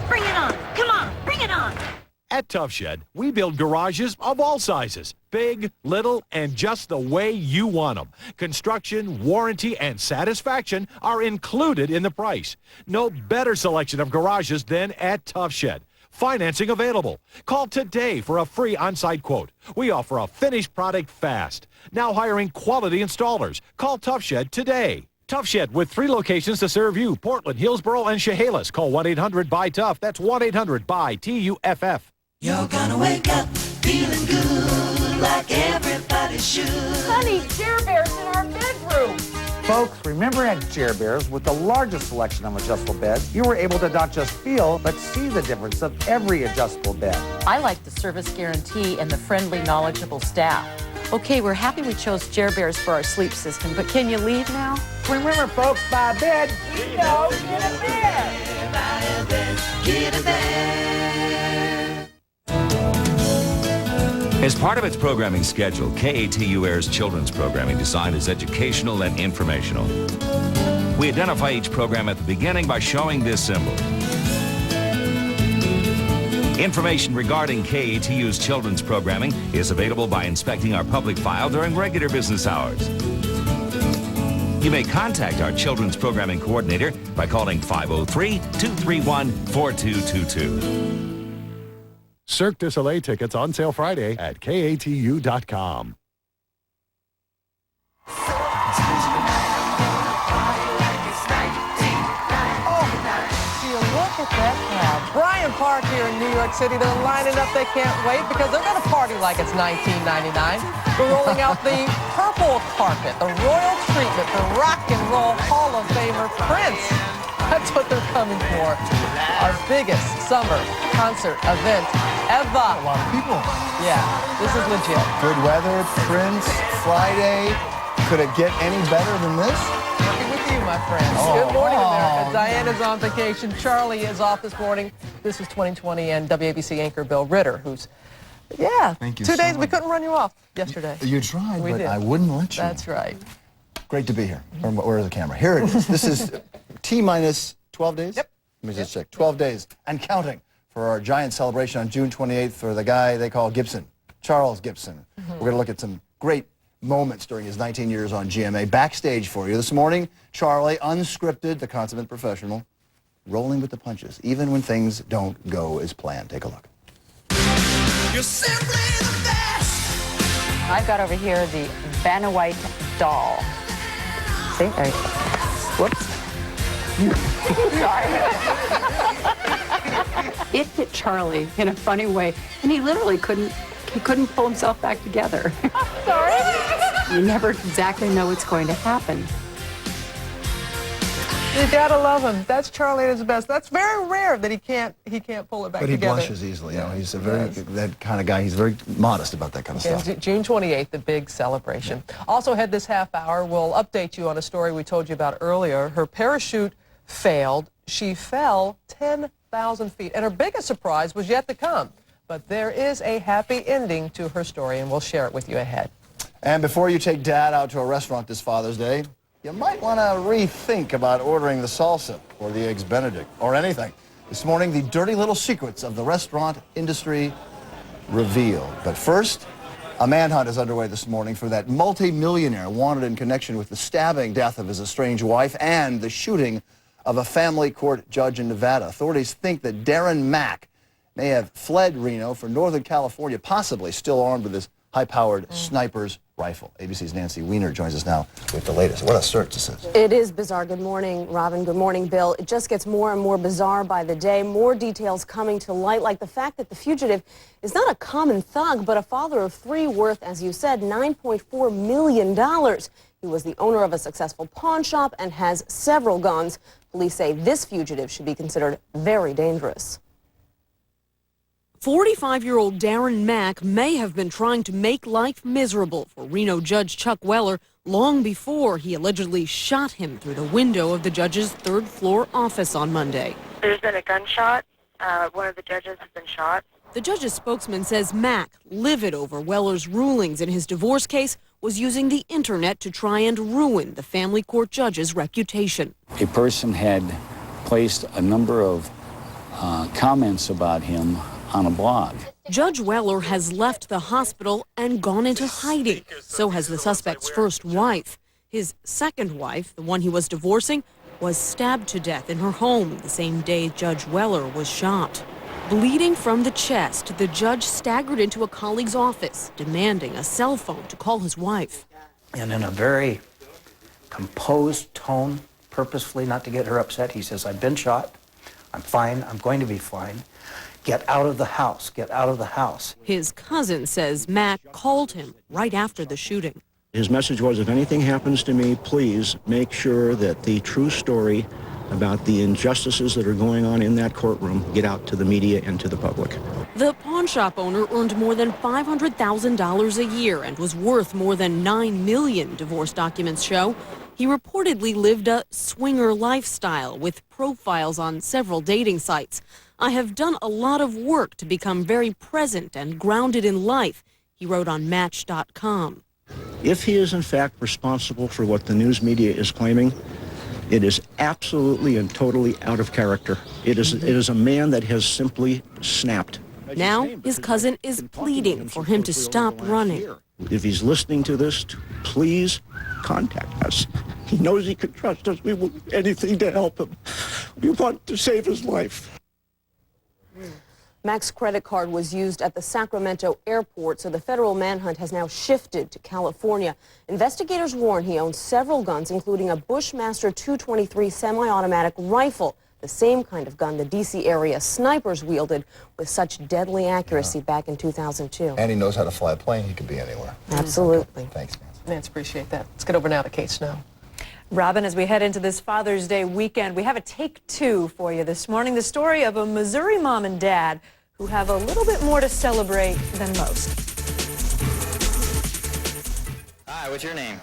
Speaker 9: Bring it on. Come on, bring it on.
Speaker 29: At Tough Shed, we build garages of all sizes, big, little, and just the way you want them. Construction, warranty, and satisfaction are included in the price. No better selection of garages than at Tough Shed. Financing available. Call today for a free on-site quote. We offer a finished product fast. Now hiring quality installers. Call Tough Shed today. Tough Shed with 3 locations to serve you: Portland, Hillsborough, and Chehalis. Call 1-800-BUY-TOUGH. That's 1-800-BUY-TUFF.
Speaker 3: You're gonna wake up feeling good like everybody should.
Speaker 8: Honey, Care Bear's in our bedroom.
Speaker 5: Folks, remember at Chair Bears, with the largest selection of adjustable beds, you were able to not just feel, but see the difference of every adjustable bed.
Speaker 7: I like the service guarantee and the friendly, knowledgeable staff. Okay, we're happy we chose Chair Bears for our sleep system, but can you leave now?
Speaker 5: Remember, folks, buy a bed, we know, get a bed.
Speaker 3: Buy a bed, get a bed.
Speaker 12: As part of its programming schedule, KATU airs children's programming designed as educational and informational. We identify each program at the beginning by showing this symbol. Information regarding KATU's children's programming is available by inspecting our public file during regular business hours. You may contact our children's programming coordinator by calling 503-231-4222.
Speaker 29: Cirque du Soleil tickets on sale Friday at KATU.com.
Speaker 14: Look at that crowd. Bryant Park here in New York City. They're lining up. They can't wait because they're going to party like it's 1999. We're rolling out the purple carpet, the royal treatment, the Rock and Roll Hall of Famer Prince. That's what they're coming for. Our biggest summer concert event ever.
Speaker 15: A lot of people.
Speaker 14: Yeah, this is legit.
Speaker 15: Good weather, Prince, Friday. Could it get any better than this?
Speaker 14: Working with you, my friends. Good morning, America. Diana's on vacation. Charlie is off this morning. This is 2020 and WABC anchor Bill Ritter, who's,
Speaker 15: Thank you
Speaker 14: 2 days
Speaker 15: so
Speaker 14: we couldn't run you off yesterday.
Speaker 15: You tried,
Speaker 14: We
Speaker 15: but
Speaker 14: did.
Speaker 15: I wouldn't let you.
Speaker 14: That's right.
Speaker 15: Great to be here. Where's the camera? Here it is. This is T-minus 12 days? Yep. Let me just check. 12 days and counting for our giant celebration on June 28th for the guy they call Gibson, Charles Gibson. We're going to look at some great moments during his 19 years on GMA. Backstage for you this morning, Charlie, unscripted, the consummate professional, rolling with the punches, even when things don't go as planned. Take a look.
Speaker 3: You're simply the best.
Speaker 16: I've got over here the Vanna White doll. See? There. Whoops. Sorry.
Speaker 17: It hit Charlie in a funny way, and he literally couldn't pull himself back together.
Speaker 14: Sorry.
Speaker 17: You never exactly know what's going to happen.
Speaker 14: You gotta love him. That's Charlie at his best. That's very rare that he can't pull it back
Speaker 15: But he
Speaker 14: together.
Speaker 15: blushes easily. You know, he's a very that kind of guy. He's very modest about that kind of stuff.
Speaker 14: And June 28th, the big celebration. Also ahead this half hour, we'll update you on a story we told you about earlier. Her parachute failed. She fell 10,000 feet, and her biggest surprise was yet to come. But there is a happy ending to her story, and we'll share it with you ahead.
Speaker 15: And before you take Dad out to a restaurant this Father's Day, you might want to rethink about ordering the salsa or the Eggs Benedict or anything. This morning, the dirty little secrets of the restaurant industry revealed. But first, a manhunt is underway this morning for that multi-millionaire wanted in connection with the stabbing death of his estranged wife and the shooting of a family court judge in Nevada. Authorities think that Darren Mack may have fled Reno for Northern California, possibly still armed with his high-powered sniper's rifle. ABC's Nancy Weiner joins us now with the latest. What a search this is.
Speaker 18: It is bizarre. Good morning, Robin. Good morning, Bill. It just gets more and more bizarre by the day. More details coming to light, like the fact that the fugitive is not a common thug, but a father of three worth, as you said, $9.4 million. He was the owner of a successful pawn shop and has several guns. Police say this fugitive should be considered very dangerous.
Speaker 19: 45-year-old Darren Mack may have been trying to make life miserable for Reno Judge Chuck Weller long before he allegedly shot him through the window of the judge's third-floor office on Monday.
Speaker 20: There's been a gunshot. One of the judges has been shot.
Speaker 19: The judge's spokesman says Mack, livid over Weller's rulings in his divorce case, was using the internet to try and ruin the family court judge's reputation.
Speaker 21: A person had placed a number of comments about him on a blog.
Speaker 19: Judge Weller has left the hospital and gone into hiding. So has the suspect's first wife. His second wife, the one he was divorcing, was stabbed to death in her home the same day Judge Weller was shot. Bleeding from the chest, the judge staggered into a colleague's office, demanding a cell phone to call his wife.
Speaker 32: And in a very composed tone, purposefully not to get her upset, he says, "I've been shot. I'm fine. I'm going to be fine. Get out of the house. Get out of the house."
Speaker 19: His cousin says Mack called him right after the shooting.
Speaker 1: His message was, if anything happens to me, please make sure that the true story about the injustices that are going on in that courtroom get out to the media and to the public.
Speaker 19: The pawn shop owner earned more than $500,000 a year and was worth more than $9 million, divorce documents show. He reportedly lived a swinger lifestyle with profiles on several dating sites. I have done a lot of work to become very present and grounded in life, he wrote on Match.com.
Speaker 1: If he is in fact responsible for what the news media is claiming, it is absolutely and totally out of character. It is a man that has simply snapped.
Speaker 19: Now his cousin is pleading for him to stop running.
Speaker 1: If he's listening to this, please contact us. He knows he can trust us. We will do anything to help him. We want to save his life.
Speaker 18: Mac's credit card was used at the Sacramento airport, so the federal manhunt has now shifted to California. Investigators warn he owns several guns, including a Bushmaster 223 semi-automatic rifle, the same kind of gun the D.C. area snipers wielded with such deadly accuracy back in 2002.
Speaker 15: And he knows how to fly a plane. He could be anywhere.
Speaker 18: Absolutely.
Speaker 15: Okay. Thanks, Nancy.
Speaker 14: Nancy, appreciate that. Let's get over now to Kate Snow.
Speaker 8: Robin, as we head into this Father's Day weekend, we have a take two for you this morning. The story of a Missouri mom and dad who have a little bit more to celebrate than most.
Speaker 2: Hi, what's your name?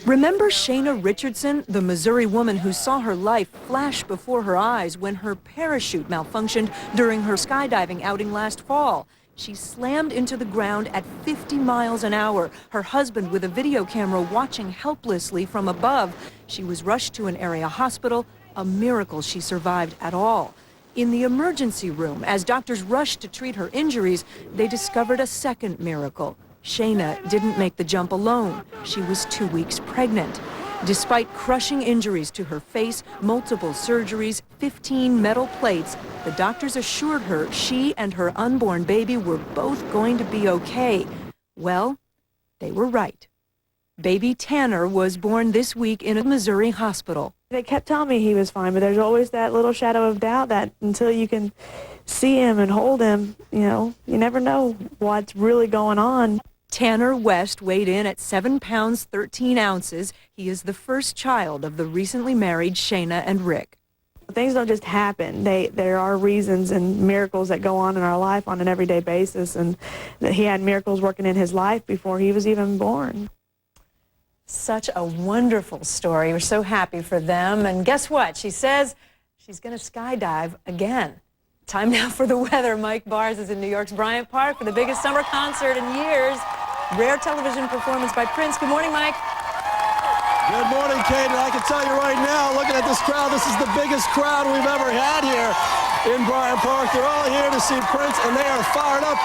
Speaker 8: Remember Shayna Richardson, the Missouri woman who saw her life flash before her eyes when her parachute malfunctioned during her skydiving outing last fall? She slammed into the ground at 50 miles an hour, her husband with a video camera watching helplessly from above. She was rushed to an area hospital, a miracle she survived at all. In the emergency room, as doctors rushed to treat her injuries, they discovered a second miracle. Shayna didn't make the jump alone. She was 2 weeks pregnant. Despite crushing injuries to her face, multiple surgeries, 15 metal plates, the doctors assured her she and her unborn baby were both going to be okay. Well, they were right. Baby Tanner was born this week in a Missouri hospital.
Speaker 4: They kept telling me he was fine, but there's always that little shadow of doubt that until you can see him and hold him, you never know what's really going on.
Speaker 8: Tanner West weighed in at 7 pounds 13 ounces. He is the first child of the recently married Shayna and Rick.
Speaker 4: Things don't just happen. There are reasons and miracles that go on in our life on an everyday basis, and that he had miracles working in his life before he was even born.
Speaker 8: Such a wonderful story. We're so happy for them. And guess what? She says she's going to skydive again. Time now for the weather. Mike Bars is in New York's Bryant Park for the biggest summer concert in years. Rare television performance by Prince. Good morning, Mike.
Speaker 6: Good morning, Kate. And I can tell you right now, looking at this crowd, this is the biggest crowd we've ever had here in Bryant Park. They're all here to see Prince, and they are fired up.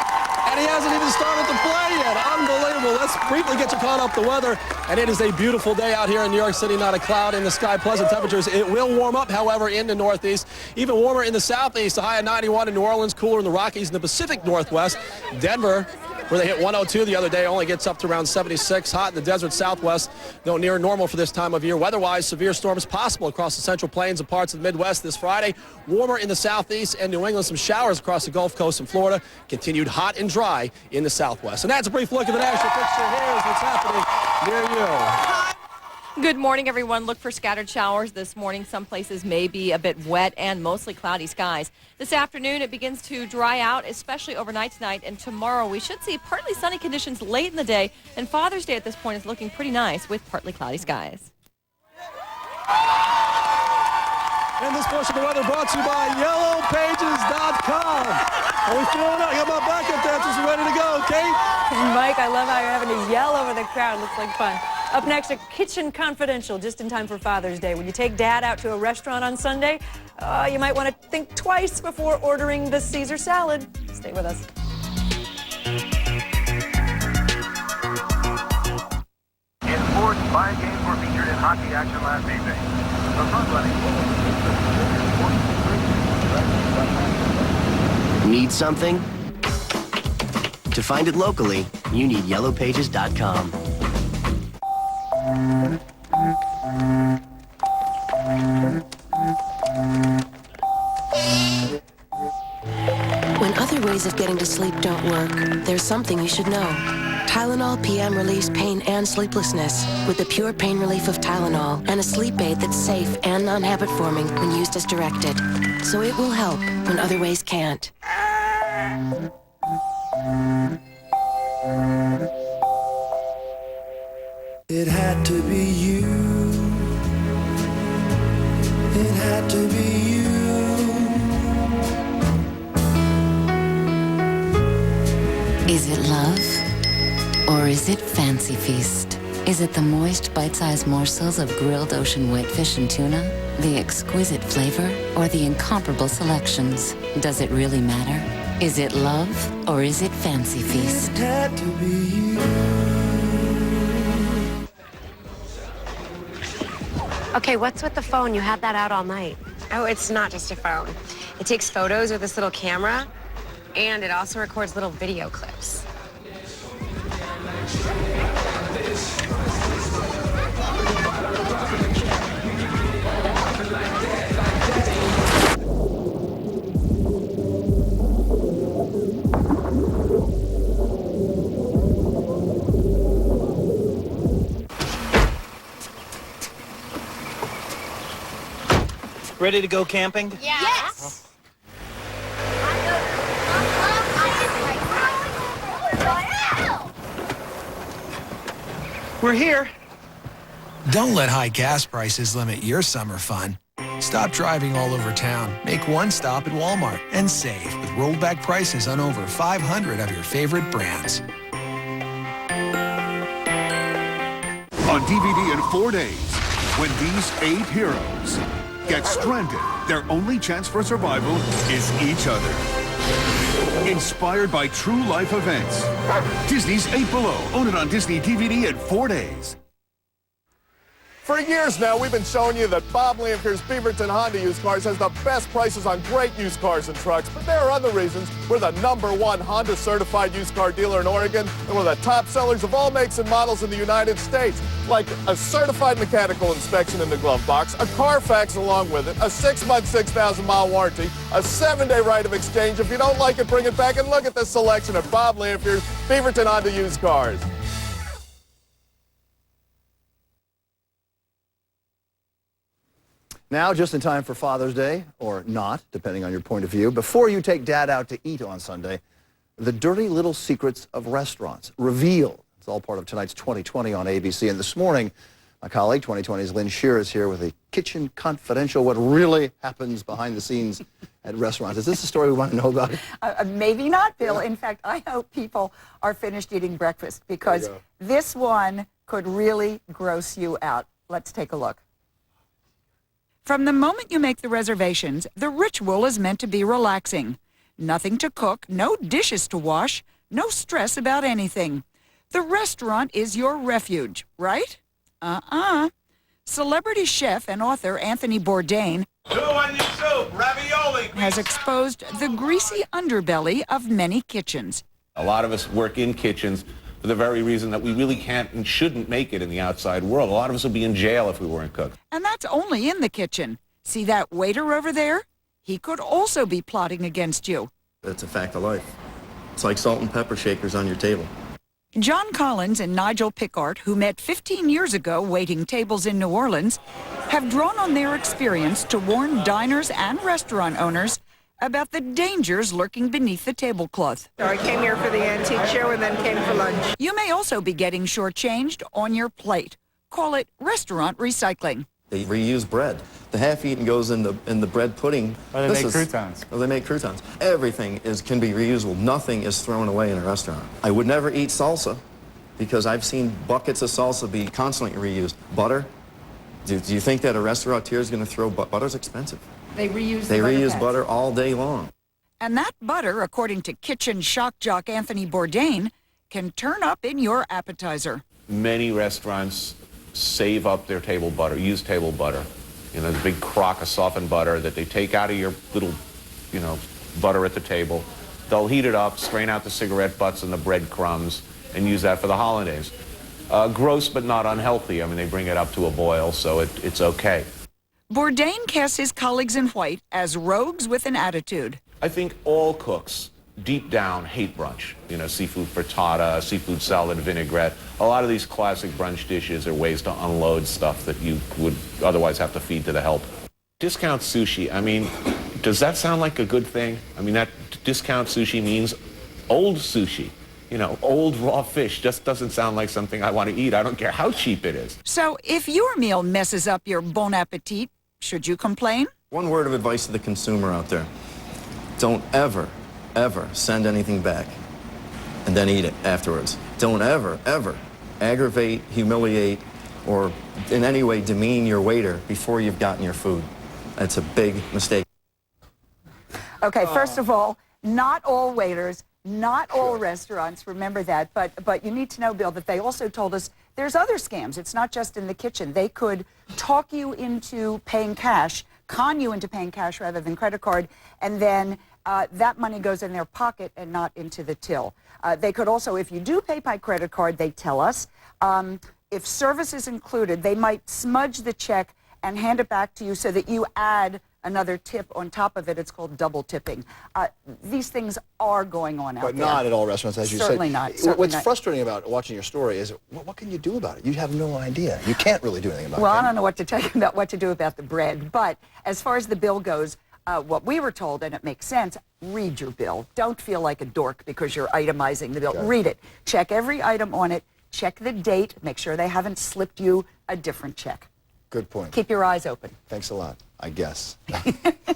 Speaker 6: And he hasn't even started to play yet. Unbelievable. Let's briefly get you caught up the weather. And it is a beautiful day out here in New York City. Not a cloud in the sky. Pleasant temperatures. It will warm up, however, in the Northeast. Even warmer in the Southeast. A high of 91 in New Orleans. Cooler in the Rockies and the Pacific Northwest. Denver, where they hit 102 the other day, only gets up to around 76. Hot in the desert Southwest, though near normal for this time of year. Weather-wise, severe storms possible across the Central Plains and parts of the Midwest this Friday. Warmer in the Southeast and New England. Some showers across the Gulf Coast and Florida. Continued hot and dry in the Southwest. And that's a brief look at the national picture. Here's what's happening near you.
Speaker 11: Good morning, everyone. Look for scattered showers this morning. Some places may be a bit wet and mostly cloudy skies. This afternoon, it begins to dry out, especially overnight tonight. And tomorrow, we should see partly sunny conditions late in the day. And Father's Day at this point is looking pretty nice with partly cloudy skies.
Speaker 6: And this portion of the weather brought to you by YellowPages.com. Are we feeling it? I got my backup dancers ready to go, Kate.
Speaker 8: Mike, I love how you're having to yell over the crowd. Looks like fun. Up next, a Kitchen Confidential, just in time for Father's Day. When you take Dad out to a restaurant on Sunday, you might want to think twice before ordering the Caesar salad. Stay with us.
Speaker 22: In sports, 5 games were featured in hockey action last evening. The front-running.
Speaker 23: Need something? To find it locally, you need YellowPages.com.
Speaker 25: When other ways of getting to sleep don't work, there's something you should know.
Speaker 5: Tylenol PM relieves pain and sleeplessness with the pure pain relief of Tylenol and a sleep aid that's safe and non-habit forming when used as directed. So it will help when other ways can't.
Speaker 7: It had to be you. It had to be you.
Speaker 9: Is it love? Or is it Fancy Feast? Is it the moist, bite-sized morsels of grilled ocean whitefish and tuna? The exquisite flavor? Or the incomparable selections? Does it really matter? Is it love? Or is it Fancy Feast?
Speaker 7: It had to be you.
Speaker 10: Okay, what's with the phone? You had that out all night.
Speaker 13: Oh, it's not just a phone. It takes photos with this little camera, and it also records little video clips.
Speaker 2: Ready to go camping?
Speaker 10: Yes.
Speaker 2: We're here.
Speaker 24: Don't let high gas prices limit your summer fun. Stop driving all over town. Make one stop at Walmart and save with rolled back prices on over 500 of your favorite brands.
Speaker 25: On DVD in 4 days, when these 8 heroes get stranded, their only chance for survival is each other. Inspired by true life events. Disney's 8 Below. Own it on Disney DVD in 4 days.
Speaker 26: For years now, we've been showing you that Bob Leonfear's Beaverton Honda Used Cars has the best prices on great used cars and trucks, but there are other reasons. We're the #1 Honda certified used car dealer in Oregon, and we're the top sellers of all makes and models in the United States, like a certified mechanical inspection in the glove box, a Carfax along with it, a 6-month, 6,000-mile warranty, a 7-day right of exchange. If you don't like it, bring it back, and look at this selection of Bob Leonfear's Beaverton Honda Used Cars.
Speaker 15: Now, just in time for Father's Day, or not, depending on your point of view, before you take Dad out to eat on Sunday, the dirty little secrets of restaurants revealed. It's all part of tonight's 2020 on ABC. And this morning, my colleague, 2020's Lynn Shear, is here with a Kitchen Confidential, what really happens behind the scenes at restaurants. Is this the story we want to know about?
Speaker 27: Maybe not, Bill. In fact, I hope people are finished eating breakfast, because this one could really gross you out. Let's take a look.
Speaker 28: From the moment you make the reservations, the ritual is meant to be relaxing. Nothing to cook, no dishes to wash, no stress about anything. The restaurant is your refuge, right? Celebrity chef and author Anthony Bourdain has exposed the greasy underbelly of many kitchens.
Speaker 30: A lot of us work in kitchens for the very reason that we really can't and shouldn't make it in the outside world. A lot of us would be in jail if we weren't cooks.
Speaker 28: And that's only in the kitchen. See that waiter over there? He could also be plotting against you.
Speaker 31: That's a fact of life. It's like salt and pepper shakers on your table.
Speaker 28: John Collins and Nigel Pickard, who met 15 years ago waiting tables in New Orleans, have drawn on their experience to warn diners and restaurant owners about the dangers lurking beneath the tablecloth.
Speaker 33: So I came here for the antique show and then came for lunch.
Speaker 28: You may also be getting shortchanged on your plate. Call it restaurant recycling.
Speaker 31: They reuse bread. The half-eaten goes in the bread pudding.
Speaker 34: Or they make croutons.
Speaker 31: Or they make croutons. Everything can be reusable. Nothing is thrown away in a restaurant. I would never eat salsa because I've seen buckets of salsa be constantly reused. Butter. Do you think that a restaurateur is going to throw butter's expensive?
Speaker 28: They reuse
Speaker 31: butter all day long.
Speaker 28: And that butter, according to kitchen shock jock Anthony Bourdain, can turn up in your appetizer.
Speaker 30: Many restaurants save up their table butter, use table butter. You know, the big crock of softened butter that they take out of your little, butter at the table. They'll heat it up, strain out the cigarette butts and the breadcrumbs, and use that for the holidays. Gross but not unhealthy. I mean, they bring it up to a boil, so it's okay.
Speaker 28: Bourdain casts his colleagues in white as rogues with an attitude.
Speaker 30: I think all cooks deep down hate brunch. You know, seafood frittata, seafood salad vinaigrette. A lot of these classic brunch dishes are ways to unload stuff that you would otherwise have to feed to the help. Discount sushi, I mean, does that sound like a good thing? I mean, that discount sushi means old sushi. You know, old raw fish just doesn't sound like something I want to eat. I don't care how cheap it is.
Speaker 28: So if your meal messes up your bon appetit, should you complain?
Speaker 31: One word of advice to the consumer out there. Don't ever, ever send anything back and then eat it afterwards. Don't ever, ever aggravate, humiliate, or in any way demean your waiter before you've gotten your food. That's a big mistake.
Speaker 27: Okay, first of all, not all waiters, not all restaurants, remember that, but you need to know, Bill, that they also told us there's other scams. It's not just in the kitchen. They could talk you into paying cash, con you into paying cash rather than credit card, and then that money goes in their pocket and not into the till. They could also, if you do pay by credit card, they tell us, if service is included, they might smudge the check and hand it back to you so that you add another tip on top of it. It's called double tipping. These things are going on out there.
Speaker 15: But not at all restaurants, as you said.
Speaker 27: Certainly not. Certainly
Speaker 15: What's
Speaker 27: not.
Speaker 15: frustrating about watching your story is, what can you do about it? You have no idea. You can't really do anything about it.
Speaker 27: Well, I don't know what to tell you about what to do about the bread, but as far as the bill goes, what we were told, and it makes sense, read your bill. Don't feel like a dork because you're itemizing the bill. Read it. Check every item on it. Check the date. Make sure they haven't slipped you a different check.
Speaker 15: Good point.
Speaker 27: Keep your eyes open.
Speaker 15: Thanks a lot, I guess.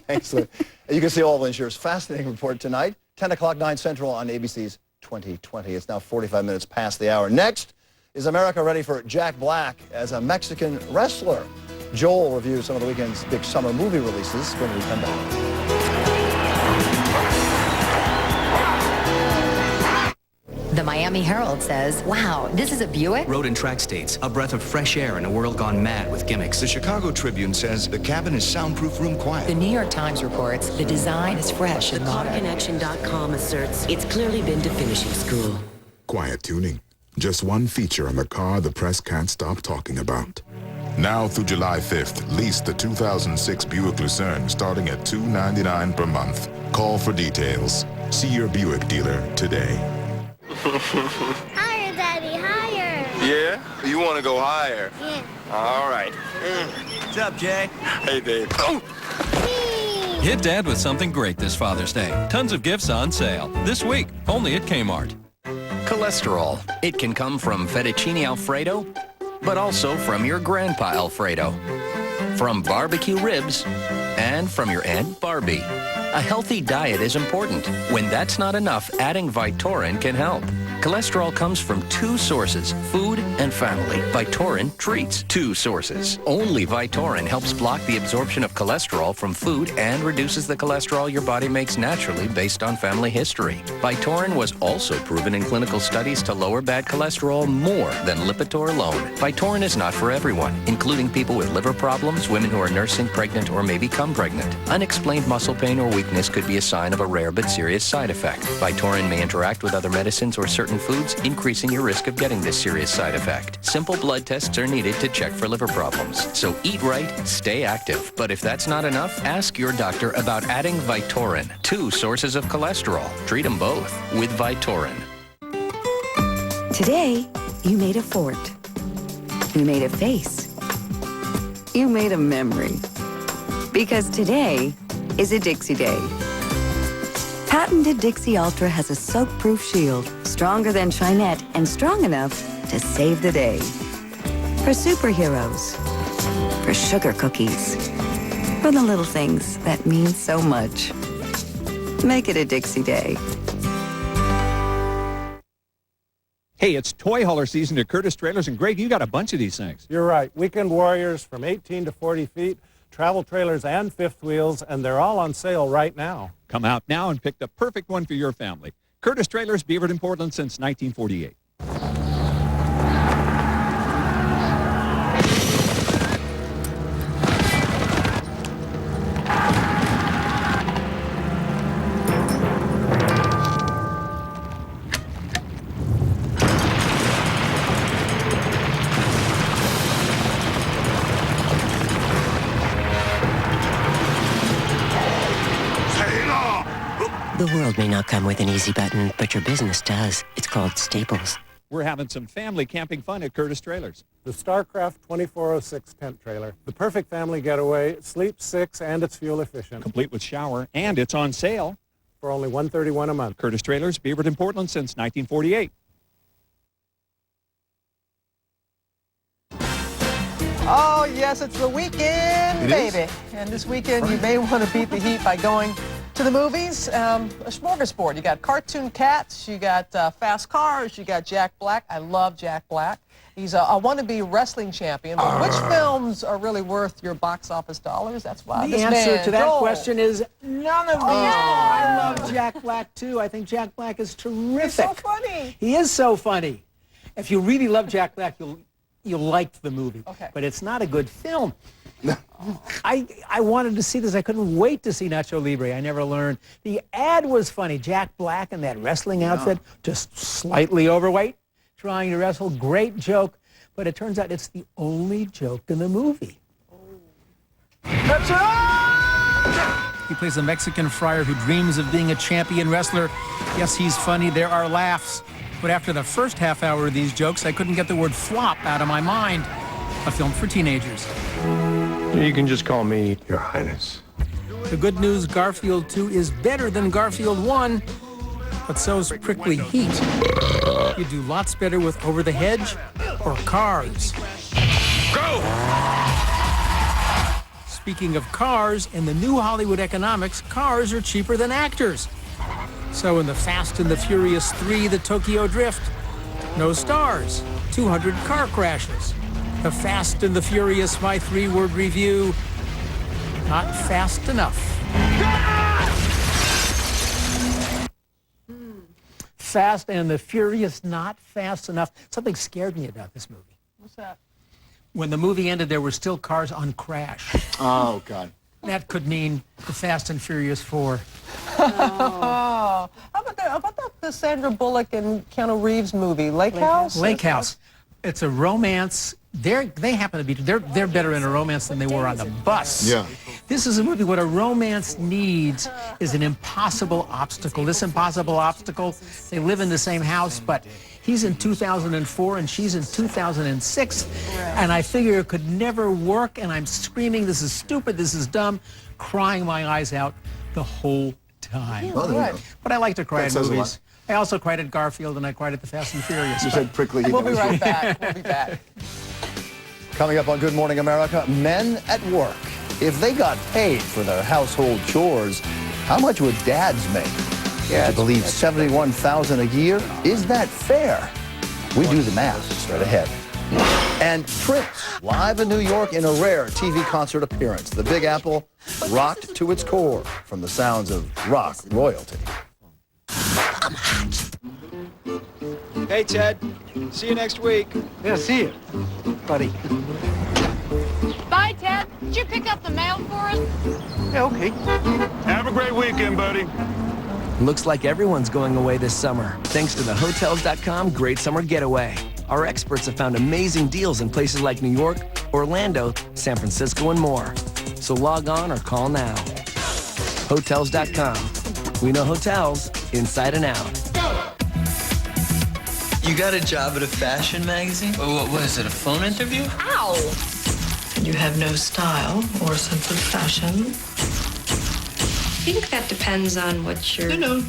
Speaker 15: Excellent. You can see all of Lynn Shearer's fascinating report tonight, 10 o'clock, 9 Central on ABC's 2020. It's now 45 minutes past the hour. Next, is America ready for Jack Black as a Mexican wrestler? Joel reviews some of the weekend's big summer movie releases when we come back.
Speaker 1: The Miami Herald says, wow, this is a Buick?
Speaker 3: Road and Track states, a breath of fresh air in a world gone mad with gimmicks.
Speaker 4: The Chicago Tribune says the cabin is soundproof, room quiet.
Speaker 1: The New York Times reports the design is fresh and modern.
Speaker 5: CarConnection.com asserts it's clearly been to finishing school.
Speaker 12: Quiet tuning. Just one feature on the car the press can't stop talking about. Now through July 5th, lease the 2006 Buick Lucerne starting at $299 per month. Call for details. See your Buick dealer today.
Speaker 14: Higher, Daddy, higher.
Speaker 16: Yeah? You want to go higher?
Speaker 14: Yeah.
Speaker 16: All right.
Speaker 2: What's up, Jay?
Speaker 16: Hey, Dave. Oh!
Speaker 17: Hit Dad with something great this Father's Day. Tons of gifts on sale. This week, only at Kmart.
Speaker 18: Cholesterol. It can come from fettuccine Alfredo, but also from your Grandpa Alfredo, from barbecue ribs, and from your Aunt Barbie. A healthy diet is important. When that's not enough, adding Vytorin can help. Cholesterol comes from two sources, food and family. Vytorin treats two sources. Only Vytorin helps block the absorption of cholesterol from food and reduces the cholesterol your body makes naturally based on family history. Vytorin was also proven in clinical studies to lower bad cholesterol more than Lipitor alone. Vytorin is not for everyone, including people with liver problems, women who are nursing, pregnant, or may become pregnant. Unexplained muscle pain or weakness could be a sign of a rare but serious side effect. Vytorin may interact with other medicines or certain foods, increasing your risk of getting this serious side effect. Simple blood tests are needed to check for liver problems. So eat right, stay active. But if that's not enough, ask your doctor about adding Vytorin. Two sources of cholesterol. Treat them both with Vytorin.
Speaker 19: Today, you made a fort. You made a face. You made a memory. Because today is a Dixie Day. Patented Dixie Ultra has a soak-proof shield, stronger than Shinette and strong enough to save the day. For superheroes, for sugar cookies, for the little things that mean so much. Make it a Dixie Day.
Speaker 20: Hey, it's toy hauler season at Curtis Trailers, and Greg, you got a bunch of these things.
Speaker 21: You're right. Weekend Warriors from 18 to 40 feet, travel trailers and fifth wheels, and they're all on sale right now.
Speaker 20: Come out now and pick the perfect one for your family. Curtis Trailers, Beaverton, Portland since 1948.
Speaker 5: The world may not come with an easy button, but your business does. It's called Staples.
Speaker 20: We're having some family camping fun at Curtis Trailers.
Speaker 21: The StarCraft 2406 tent trailer. The perfect family getaway. It sleeps 6 and it's fuel efficient.
Speaker 20: Complete with shower, and it's on sale
Speaker 21: for only $131 a month.
Speaker 20: Curtis Trailers, Beaverton, Portland since 1948.
Speaker 6: Oh, yes, it's the weekend, baby. And this weekend, you may want to beat the heat by going to the movies. A smorgasbord. You got cartoon cats, you got fast cars, you got Jack Black. I love Jack Black. He's a wannabe wrestling champion. But which films are really worth your box office dollars? That's why
Speaker 7: The answer to that question is none of these. I love Jack Black, too. I think Jack Black is terrific.
Speaker 6: He's so funny.
Speaker 7: He is so funny. If you really love Jack Black, you'll like the movie.
Speaker 6: Okay.
Speaker 7: But it's not a good film. I wanted to see this. I couldn't wait to see Nacho Libre. I never learned. The ad was funny. Jack Black in that wrestling outfit, just slightly overweight, trying to wrestle. Great joke. But it turns out it's the only joke in the movie.
Speaker 6: That's it!
Speaker 7: He plays a Mexican friar who dreams of being a champion wrestler. Yes, he's funny. There are laughs. But after the first half hour of these jokes, I couldn't get the word flop out of my mind. A film for teenagers.
Speaker 16: You can just call me Your Highness.
Speaker 7: The good news, Garfield 2 is better than Garfield 1, but so's Prickly Heat. You do lots better with Over the Hedge or Cars. Go! Speaking of cars, in the new Hollywood economics, cars are cheaper than actors. So in the Fast and the Furious 3, the Tokyo Drift, no stars, 200 car crashes. The Fast and the Furious, my 3-word review, not fast enough. Fast and the Furious, not fast enough. Something scared me about this movie.
Speaker 6: What's that?
Speaker 7: When the movie ended, there were still cars on crash.
Speaker 15: Oh, God.
Speaker 7: That could mean the Fast and Furious 4.
Speaker 6: Oh. How about the Sandra Bullock and Keanu Reeves movie, Lake House?
Speaker 7: Lake House. It's a romance. They happen to be, they're better in a romance than they were on the bus.
Speaker 15: Yeah.
Speaker 7: This is a movie, what a romance needs is an impossible obstacle. This impossible obstacle, they live in the same house, but he's in 2004 and she's in 2006. And I figure it could never work, and I'm screaming, this is stupid, this is dumb, crying my eyes out the whole time.
Speaker 15: Right.
Speaker 7: But I like to cry
Speaker 15: That
Speaker 7: in
Speaker 15: says a lot.
Speaker 7: movies. I also cried at Garfield, and I cried at the Fast and Furious.
Speaker 15: You said Prickly Heat.
Speaker 6: We'll be right back. We'll be back.
Speaker 15: Coming up on Good Morning America, men at work. If they got paid for their household chores, how much would dads make? Yeah, I believe $71,000 a year. Is that fair? We do the math straight ahead. And Prince, live in New York in a rare TV concert appearance. The Big Apple rocked to its core from the sounds of rock royalty.
Speaker 3: Hey, Ted. See you next week.
Speaker 7: Yeah, see you, buddy.
Speaker 8: Bye, Ted. Did you pick up the mail for us?
Speaker 7: Yeah, okay.
Speaker 16: Have a great weekend, buddy.
Speaker 9: Looks like everyone's going away this summer, thanks to the Hotels.com Great Summer Getaway. Our experts have found amazing deals in places like New York, Orlando, San Francisco, and more. So log on or call now. Hotels.com. We know hotels inside and out.
Speaker 10: You got a job at a fashion magazine? What is it, a phone interview?
Speaker 8: Ow!
Speaker 11: You have no style or sense of fashion. I think that depends on what you're... No.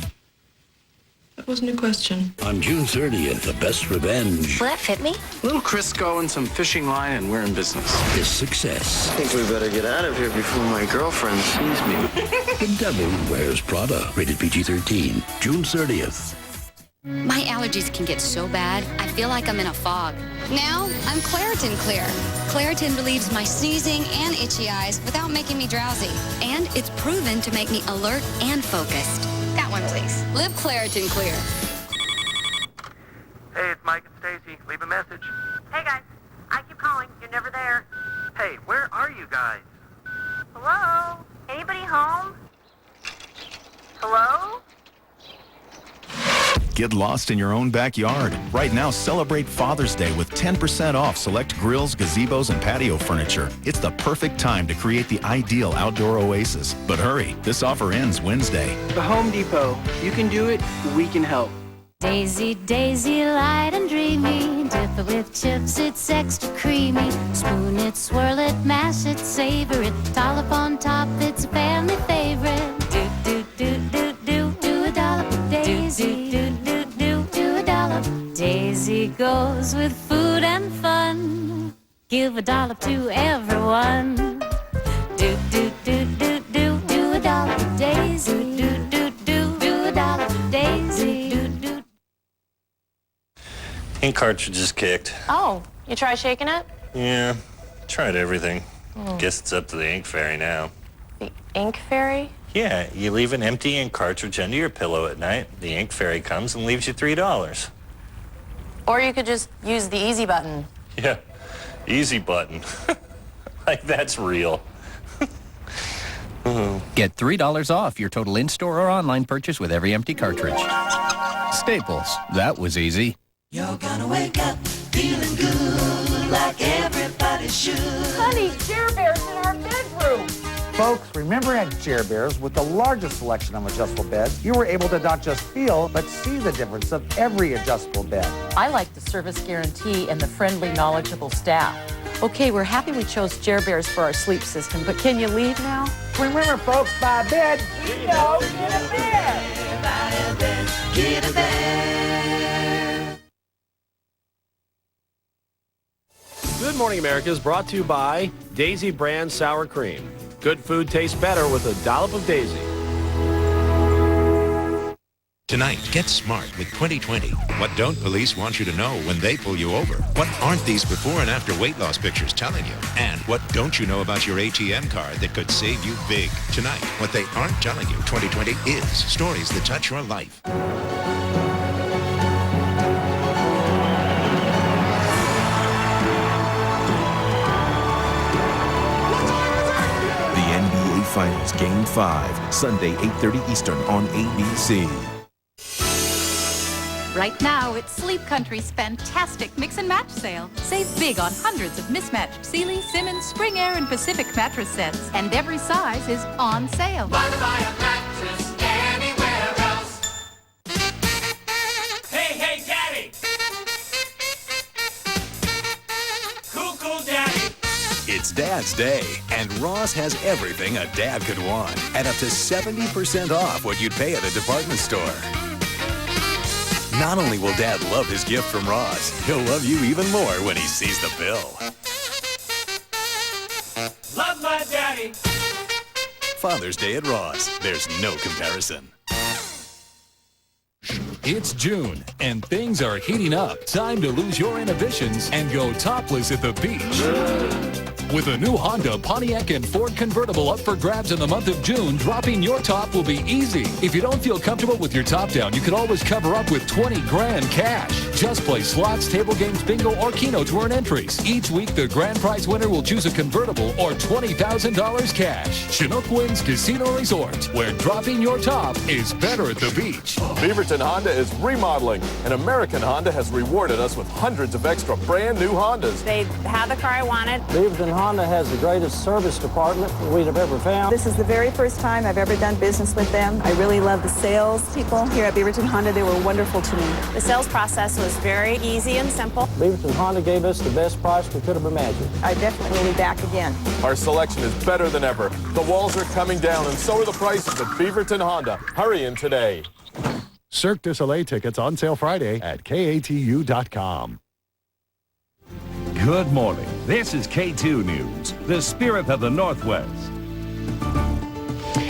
Speaker 11: That wasn't a question.
Speaker 13: On June 30th, the best revenge
Speaker 5: Will that fit me?
Speaker 13: little Crisco and some fishing line, and we're in business. Is success.
Speaker 31: I think we better get out of here before my girlfriend sees me.
Speaker 13: The Devil Wears Prada. Rated PG-13. June 30th.
Speaker 14: My allergies can get so bad, I feel like I'm in a fog. Now, I'm Claritin Clear. Claritin relieves my sneezing and itchy eyes without making me drowsy. And it's proven to make me alert and focused. That one, please. Live Claritin Clear.
Speaker 22: Hey, it's Mike and Stacy. Leave a message.
Speaker 8: Hey, guys. I keep calling. You're never there.
Speaker 22: Hey, where are you guys?
Speaker 8: Hello? Anybody home? Hello?
Speaker 1: Get lost in your own backyard. Right now, celebrate Father's Day with 10% off select grills, gazebos, and patio furniture. It's the perfect time to create the ideal outdoor oasis. But hurry, this offer ends Wednesday.
Speaker 4: The Home Depot. You can do it, we can help.
Speaker 12: Daisy, Daisy, light and dreamy. Dip it with chips, it's extra creamy. Spoon it, swirl it, mash it, savor it. Dollop on top, it's a family favorite. Do, do, do, do, do, do a dollop of Daisy. Do, do, do, do, do a dollop. Daisy goes with food and fun. Give a dollop to everyone. Do, do, do, do, do, do a dollop of Daisy. Do, do, do, do a dollop of Daisy.
Speaker 23: Ink cartridge is kicked.
Speaker 8: Oh, you try shaking it?
Speaker 23: Yeah, tried everything.
Speaker 8: Hmm.
Speaker 23: Guess it's up to the ink fairy now.
Speaker 8: The ink fairy?
Speaker 23: Yeah, you leave an empty ink cartridge under your pillow at night. The ink fairy comes and leaves you $3.
Speaker 8: Or you could just use the easy button.
Speaker 23: Yeah, easy button. Like that's real.
Speaker 18: Get $3 off your total in-store or online purchase with every empty cartridge. Staples. That was easy.
Speaker 24: You're gonna wake up feeling good like everybody should.
Speaker 8: Honey, Care Bear's in our bedroom.
Speaker 25: Folks, remember at Chair Bears, with the largest selection of adjustable beds, you were able to not just feel, but see the difference of every adjustable bed.
Speaker 26: I like the service guarantee and the friendly, knowledgeable staff. Okay, we're happy we chose Chair Bears for our sleep system, but can you leave now?
Speaker 25: Remember, folks, buy a bed.
Speaker 24: We know, get a bed. Buy a bed, get a bed.
Speaker 27: Good Morning America is brought to you by Daisy Brand Sour Cream. Good food tastes better with a dollop of Daisy.
Speaker 28: Tonight, get smart with 2020. What don't police want you to know when they pull you over? What aren't these before and after weight loss pictures telling you? And what don't you know about your ATM card that could save you big? Tonight, what they aren't telling you, 2020 is stories that touch your life.
Speaker 29: Finals Game 5, Sunday, 8:30 Eastern on ABC.
Speaker 30: Right now, it's Sleep Country's fantastic mix and match sale. Save big on hundreds of mismatched Sealy, Simmons, Spring Air, and Pacific mattress sets. And every size is on sale.
Speaker 24: Why buy a mattress anywhere else? Hey, hey, Daddy! Cool, cool, Daddy!
Speaker 31: It's Dad's Day, and Ross has everything a dad could want at up to 70% off what you'd pay at a department store. Not only will Dad love his gift from Ross, he'll love you even more when he sees the bill.
Speaker 24: Love my daddy!
Speaker 31: Father's Day at Ross. There's no comparison.
Speaker 32: It's June, and things are heating up. Time to lose your inhibitions and go topless at the beach. With a new Honda, Pontiac, and Ford convertible up for grabs in the month of June, dropping your top will be easy. If you don't feel comfortable with your top down, you can always cover up with 20 grand cash. Just play slots, table games, bingo, or Keno to earn entries. Each week, the grand prize winner will choose a convertible or $20,000 cash. Chinook Winds Casino Resort, where dropping your top is better at the beach.
Speaker 33: Beaverton Honda is remodeling, and American Honda has rewarded us with hundreds of extra brand new Hondas.
Speaker 8: They had the car I wanted.
Speaker 34: Beaverton Honda has the greatest service department we'd have ever found.
Speaker 35: This is the very first time I've ever done business with them. I really love the sales people here at Beaverton Honda. They were wonderful to me.
Speaker 8: The sales process was very easy and simple.
Speaker 34: Beaverton Honda gave us the best price we could have imagined.
Speaker 35: I definitely will be back again.
Speaker 33: Our selection is better than ever. The walls are coming down, and so are the prices at Beaverton Honda. Hurry in today.
Speaker 36: Cirque du Soleil tickets on sale Friday at KATU.com.
Speaker 37: Good morning. This is K2 News, the spirit of the Northwest.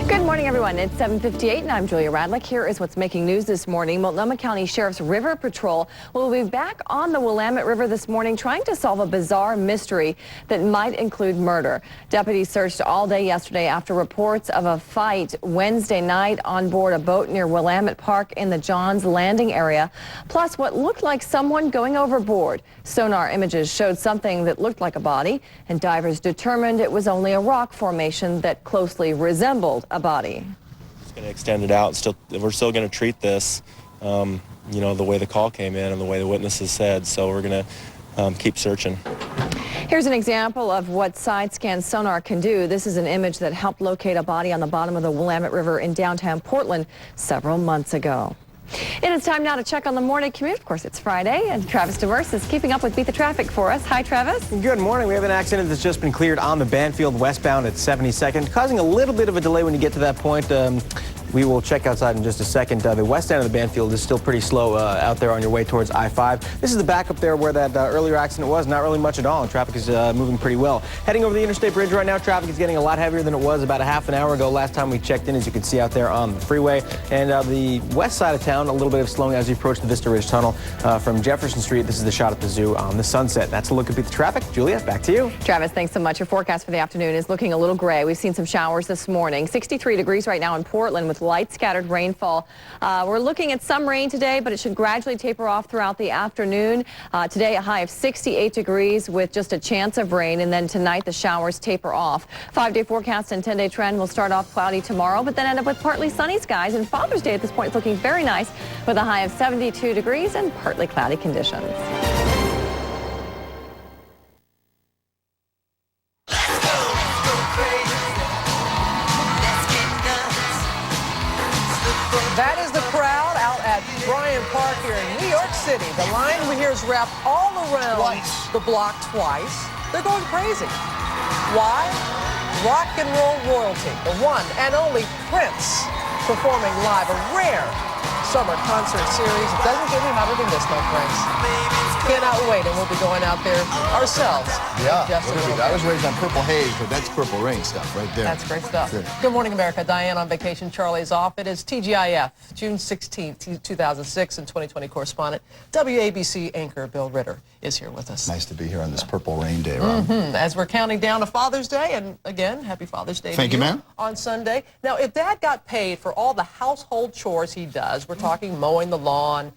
Speaker 38: Good morning, everyone. It's 7:58, and I'm Julia Radlick. Here is what's making news this morning. Multnomah County Sheriff's River Patrol will be back on the Willamette River this morning trying to solve a bizarre mystery that might include murder. Deputies searched all day yesterday after reports of a fight Wednesday night on board a boat near Willamette Park in the Johns Landing area, plus what looked like someone going overboard. Sonar images showed something that looked like a body, and divers determined it was only a rock formation that closely resembled a body.
Speaker 39: It's going to extend it out. We're still going to treat this
Speaker 1: the way the call came in and the way the witnesses said. So we're going to keep searching.
Speaker 38: Here's an example of what side scan sonar can do. This is an image that helped locate a body on the bottom of the Willamette River in downtown Portland several months ago. It is time now to check on the morning commute. Of course, it's Friday, and Travis Demers is keeping up with Beat the Traffic for us. Hi, Travis.
Speaker 2: Good morning. We have an accident that's just been cleared on the Banfield westbound at 72nd, causing a little bit of a delay when you get to that point. We will check outside in just a second. The west end of the Banfield is still pretty slow out there on your way towards I-5. This is the backup there where that earlier accident was. Not really much at all, and traffic is moving pretty well. Heading over the interstate bridge right now, traffic is getting a lot heavier than it was about a half an hour ago. Last time we checked in, as you can see out there on the freeway. And the west side of town, a little bit of slowing as you approach the Vista Ridge Tunnel from Jefferson Street. This is the shot at the zoo on the Sunset. That's a look at Beat the Traffic. Julia, back to you.
Speaker 38: Travis, thanks so much. Your forecast for the afternoon is looking a little gray. We've seen some showers this morning. 63 degrees right now in Portland with light scattered rainfall. We're looking at some rain today, but it should gradually taper off throughout the afternoon. Today, a high of 68 degrees with just a chance of rain, and then tonight the showers taper off. 5-day forecast and 10-day trend will start off cloudy tomorrow, but then end up with partly sunny skies. And Father's Day at this point is looking very nice with a high of 72 degrees and partly cloudy conditions.
Speaker 26: That is the crowd out at Bryant Park here in New York City. The line over here is wrapped all around the block twice. They're going crazy. Why? Rock and roll royalty, the one and only Prince, performing live, a rare summer concert series. It doesn't get any hotter than this, my friends. Cannot wait, and we'll be going out there ourselves.
Speaker 3: Yeah, I was raised on Purple Haze, but that's Purple Rain stuff right there.
Speaker 26: That's great stuff. Good morning, America. Diane on vacation. Charlie's off. It is TGIF, June 16th, 2006, and 2020 correspondent, WABC anchor Bill Ritter is here with us.
Speaker 3: Nice to be here on this Purple Rain Day, Rob.
Speaker 26: As we're counting down to Father's Day, and again, happy Father's Day
Speaker 3: Thank
Speaker 26: to
Speaker 3: you, ma'am.
Speaker 26: On Sunday. Now, if Dad got paid for all the household chores he does, we're talking mowing the lawn,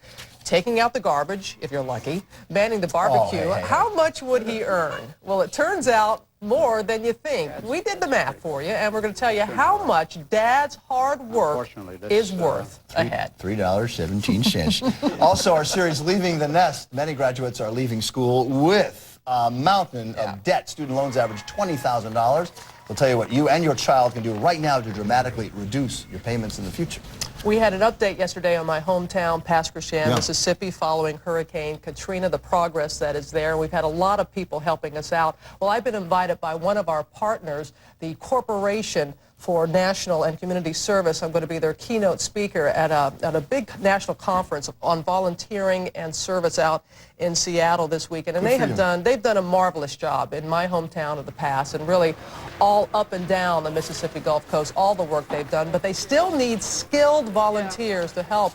Speaker 26: taking out the garbage, if you're lucky, manning the barbecue, how much would he earn? Well, it turns out more than you think. We did the math for you, and we're going to tell you how much Dad's hard work is worth ahead.
Speaker 3: $3.17. Also, our series, Leaving the Nest. Many graduates are leaving school with a mountain of debt. Student loans average $20,000. We'll tell you what you and your child can do right now to dramatically reduce your payments in the future.
Speaker 26: We had an update yesterday on my hometown, Pasquarsham, Mississippi, following Hurricane Katrina, the progress that is there. We've had a lot of people helping us out. Well, I've been invited by one of our partners, the Corporation for National and Community Service. I'm going to be their keynote speaker at a big national conference on volunteering and service out in Seattle this weekend. And they've done a marvelous job in my hometown of the past, and really all up and down the Mississippi Gulf Coast, all the work they've done. But they still need skilled volunteers to help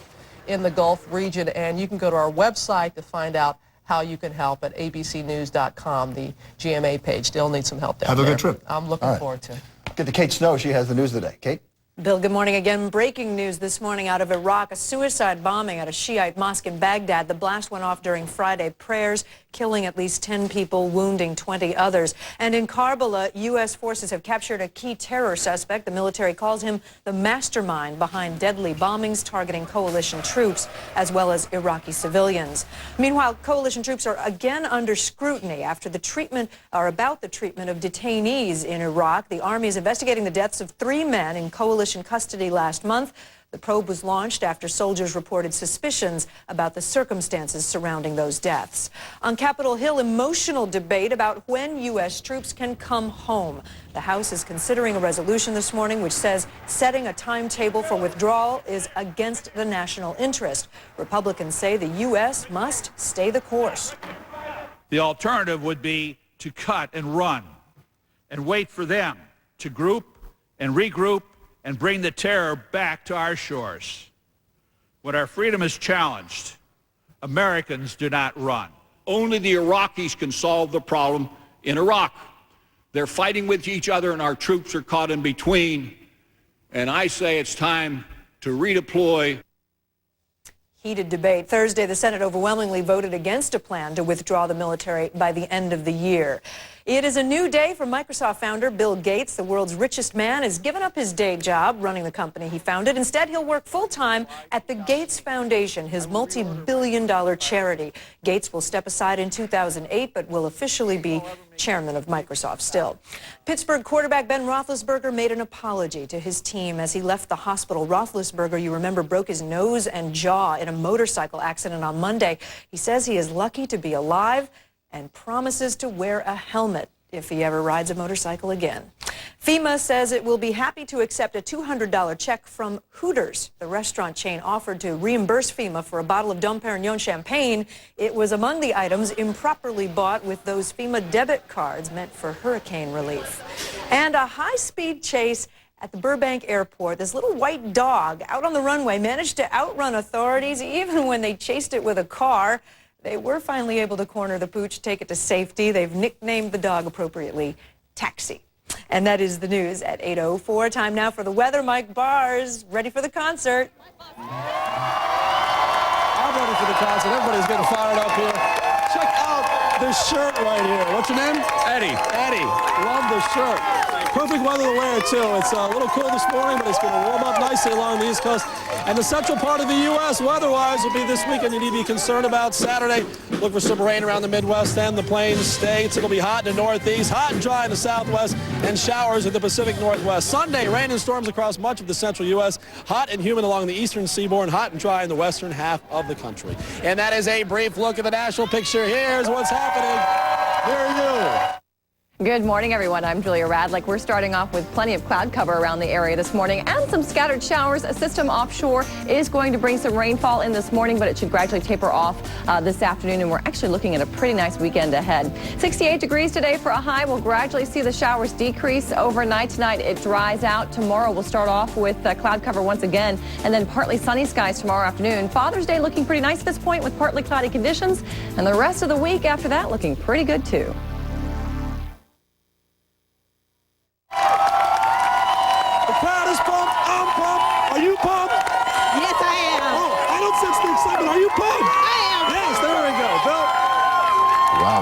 Speaker 26: in the Gulf region. And you can go to our website to find out how you can help at abcnews.com, the GMA page. Still need some help down there.
Speaker 3: Have a good trip.
Speaker 26: I'm looking forward to it.
Speaker 3: Get to Kate Snow. She has the news today. Kate?
Speaker 5: Bill, good morning again. Breaking news this morning out of Iraq, a suicide bombing at a Shiite mosque in Baghdad. The blast went off during Friday prayers, killing at least 10 people, wounding 20 others. And in Karbala, U.S. forces have captured a key terror suspect. The military calls him the mastermind behind deadly bombings targeting coalition troops as well as Iraqi civilians. Meanwhile, coalition troops are again under scrutiny after the treatment of detainees in Iraq. The army is investigating the deaths of 3 men in coalition custody last month. The probe was launched after soldiers reported suspicions about the circumstances surrounding those deaths. On Capitol Hill, emotional debate about when U.S. troops can come home. The House is considering a resolution this morning which says setting a timetable for withdrawal is against the national interest. Republicans say the U.S. must stay the course.
Speaker 6: The alternative would be to cut and run and wait for them to group and regroup and bring the terror back to our shores. When our freedom is challenged, Americans do not run. Only the Iraqis can solve the problem in Iraq. They're fighting with each other, and our troops are caught in between. And I say it's time to redeploy.
Speaker 5: Heated debate. Thursday, the Senate overwhelmingly voted against a plan to withdraw the military by the end of the year. It is a new day for Microsoft founder Bill Gates. The world's richest man has given up his day job running the company he founded. Instead, he'll work full-time at the Gates Foundation, his multi-billion-dollar charity. Gates will step aside in 2008, but will officially be chairman of Microsoft still. Pittsburgh quarterback Ben Roethlisberger made an apology to his team as he left the hospital. Roethlisberger, you remember, broke his nose and jaw in a motorcycle accident on Monday. He says he is lucky to be alive and promises to wear a helmet if he ever rides a motorcycle again. FEMA says it will be happy to accept a $200 check from Hooters. The restaurant chain offered to reimburse FEMA for a bottle of Dom Perignon champagne. It was among the items improperly bought with those FEMA debit cards meant for hurricane relief. And a high-speed chase at the Burbank Airport. This little white dog out on the runway managed to outrun authorities even when they chased it with a car. They were finally able to corner the pooch, take it to safety. They've nicknamed the dog appropriately Taxi. And that is the news at 8:04. Time now for the weather. Mike Bars, ready for the concert.
Speaker 4: I'm ready for the concert. Everybody's getting fired up here. Check out this shirt right here. What's your name?
Speaker 1: Eddie.
Speaker 4: Eddie. Love the shirt. Perfect weather to wear it, too. It's a little cool this morning, but it's going to warm up nicely along the East Coast. And the central part of the U.S., weather-wise, will be this weekend you need to be concerned about. Saturday, look for some rain around the Midwest and the Plains states. It'll be hot in the Northeast, hot and dry in the Southwest, and showers in the Pacific Northwest. Sunday, rain and storms across much of the central U.S., hot and humid along the eastern seaboard, hot and dry in the western half of the country. And that is a brief look at the national picture. Here's what's happening. Here are you.
Speaker 38: Good morning, everyone. I'm Julia Radlick. We're starting off with plenty of cloud cover around the area this morning and some scattered showers. A system offshore is going to bring some rainfall in this morning, but it should gradually taper off this afternoon, and we're actually looking at a pretty nice weekend ahead. 68 degrees today for a high. We'll gradually see the showers decrease overnight. Tonight it dries out. Tomorrow we'll start off with cloud cover once again, and then partly sunny skies tomorrow afternoon. Father's Day looking pretty nice at this point with partly cloudy conditions, and the rest of the week after that looking pretty good too.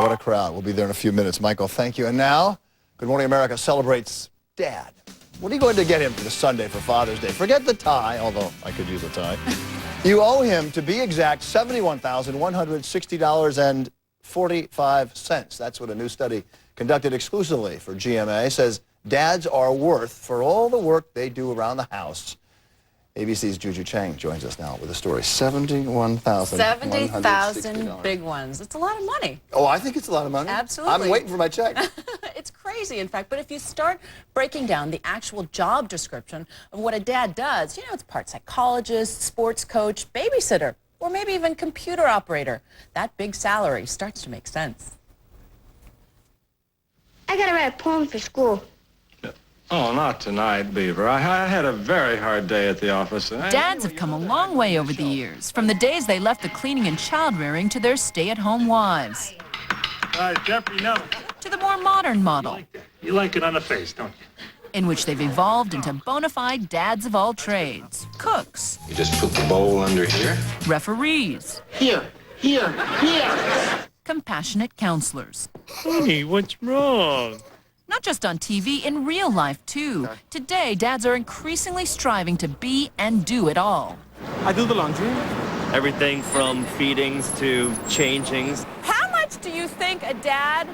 Speaker 3: What a crowd. We'll be there in a few minutes. Michael, thank you. And now, Good Morning America celebrates Dad. What are you going to get him for this Sunday for Father's Day? Forget the tie, although I could use a tie. You owe him, to be exact, $71,160.45. That's what a new study conducted exclusively for GMA says dads are worth for all the work they do around the house. ABC's Juju Chang joins us now with a story. $71,000.
Speaker 7: 70,000 big ones. It's a lot of money.
Speaker 3: Oh, I think it's a lot of money.
Speaker 7: Absolutely.
Speaker 3: I'm waiting for my check.
Speaker 7: It's crazy, in fact. But if you start breaking down the actual job description of what a dad does, you know, it's part psychologist, sports coach, babysitter, or maybe even computer operator. That big salary starts to make sense.
Speaker 9: I gotta write a poem for school.
Speaker 10: Oh, not tonight, Beaver. I had a very hard day at the office.
Speaker 11: Dads have come a long way over the years, from the days they left the cleaning and child rearing to their stay-at-home wives.
Speaker 10: Jeffrey, no.
Speaker 11: To the more modern model.
Speaker 10: You like it on the face, don't you?
Speaker 11: In which they've evolved into bona fide dads of all trades. Cooks.
Speaker 10: You just put the bowl under here?
Speaker 11: Referees.
Speaker 10: Here.
Speaker 11: Compassionate counselors.
Speaker 10: Honey, what's wrong?
Speaker 11: Not just on TV, in real life, too. Today, dads are increasingly striving to be and do it all.
Speaker 12: I do the laundry. Everything from feedings to changings.
Speaker 7: How much do you think a dad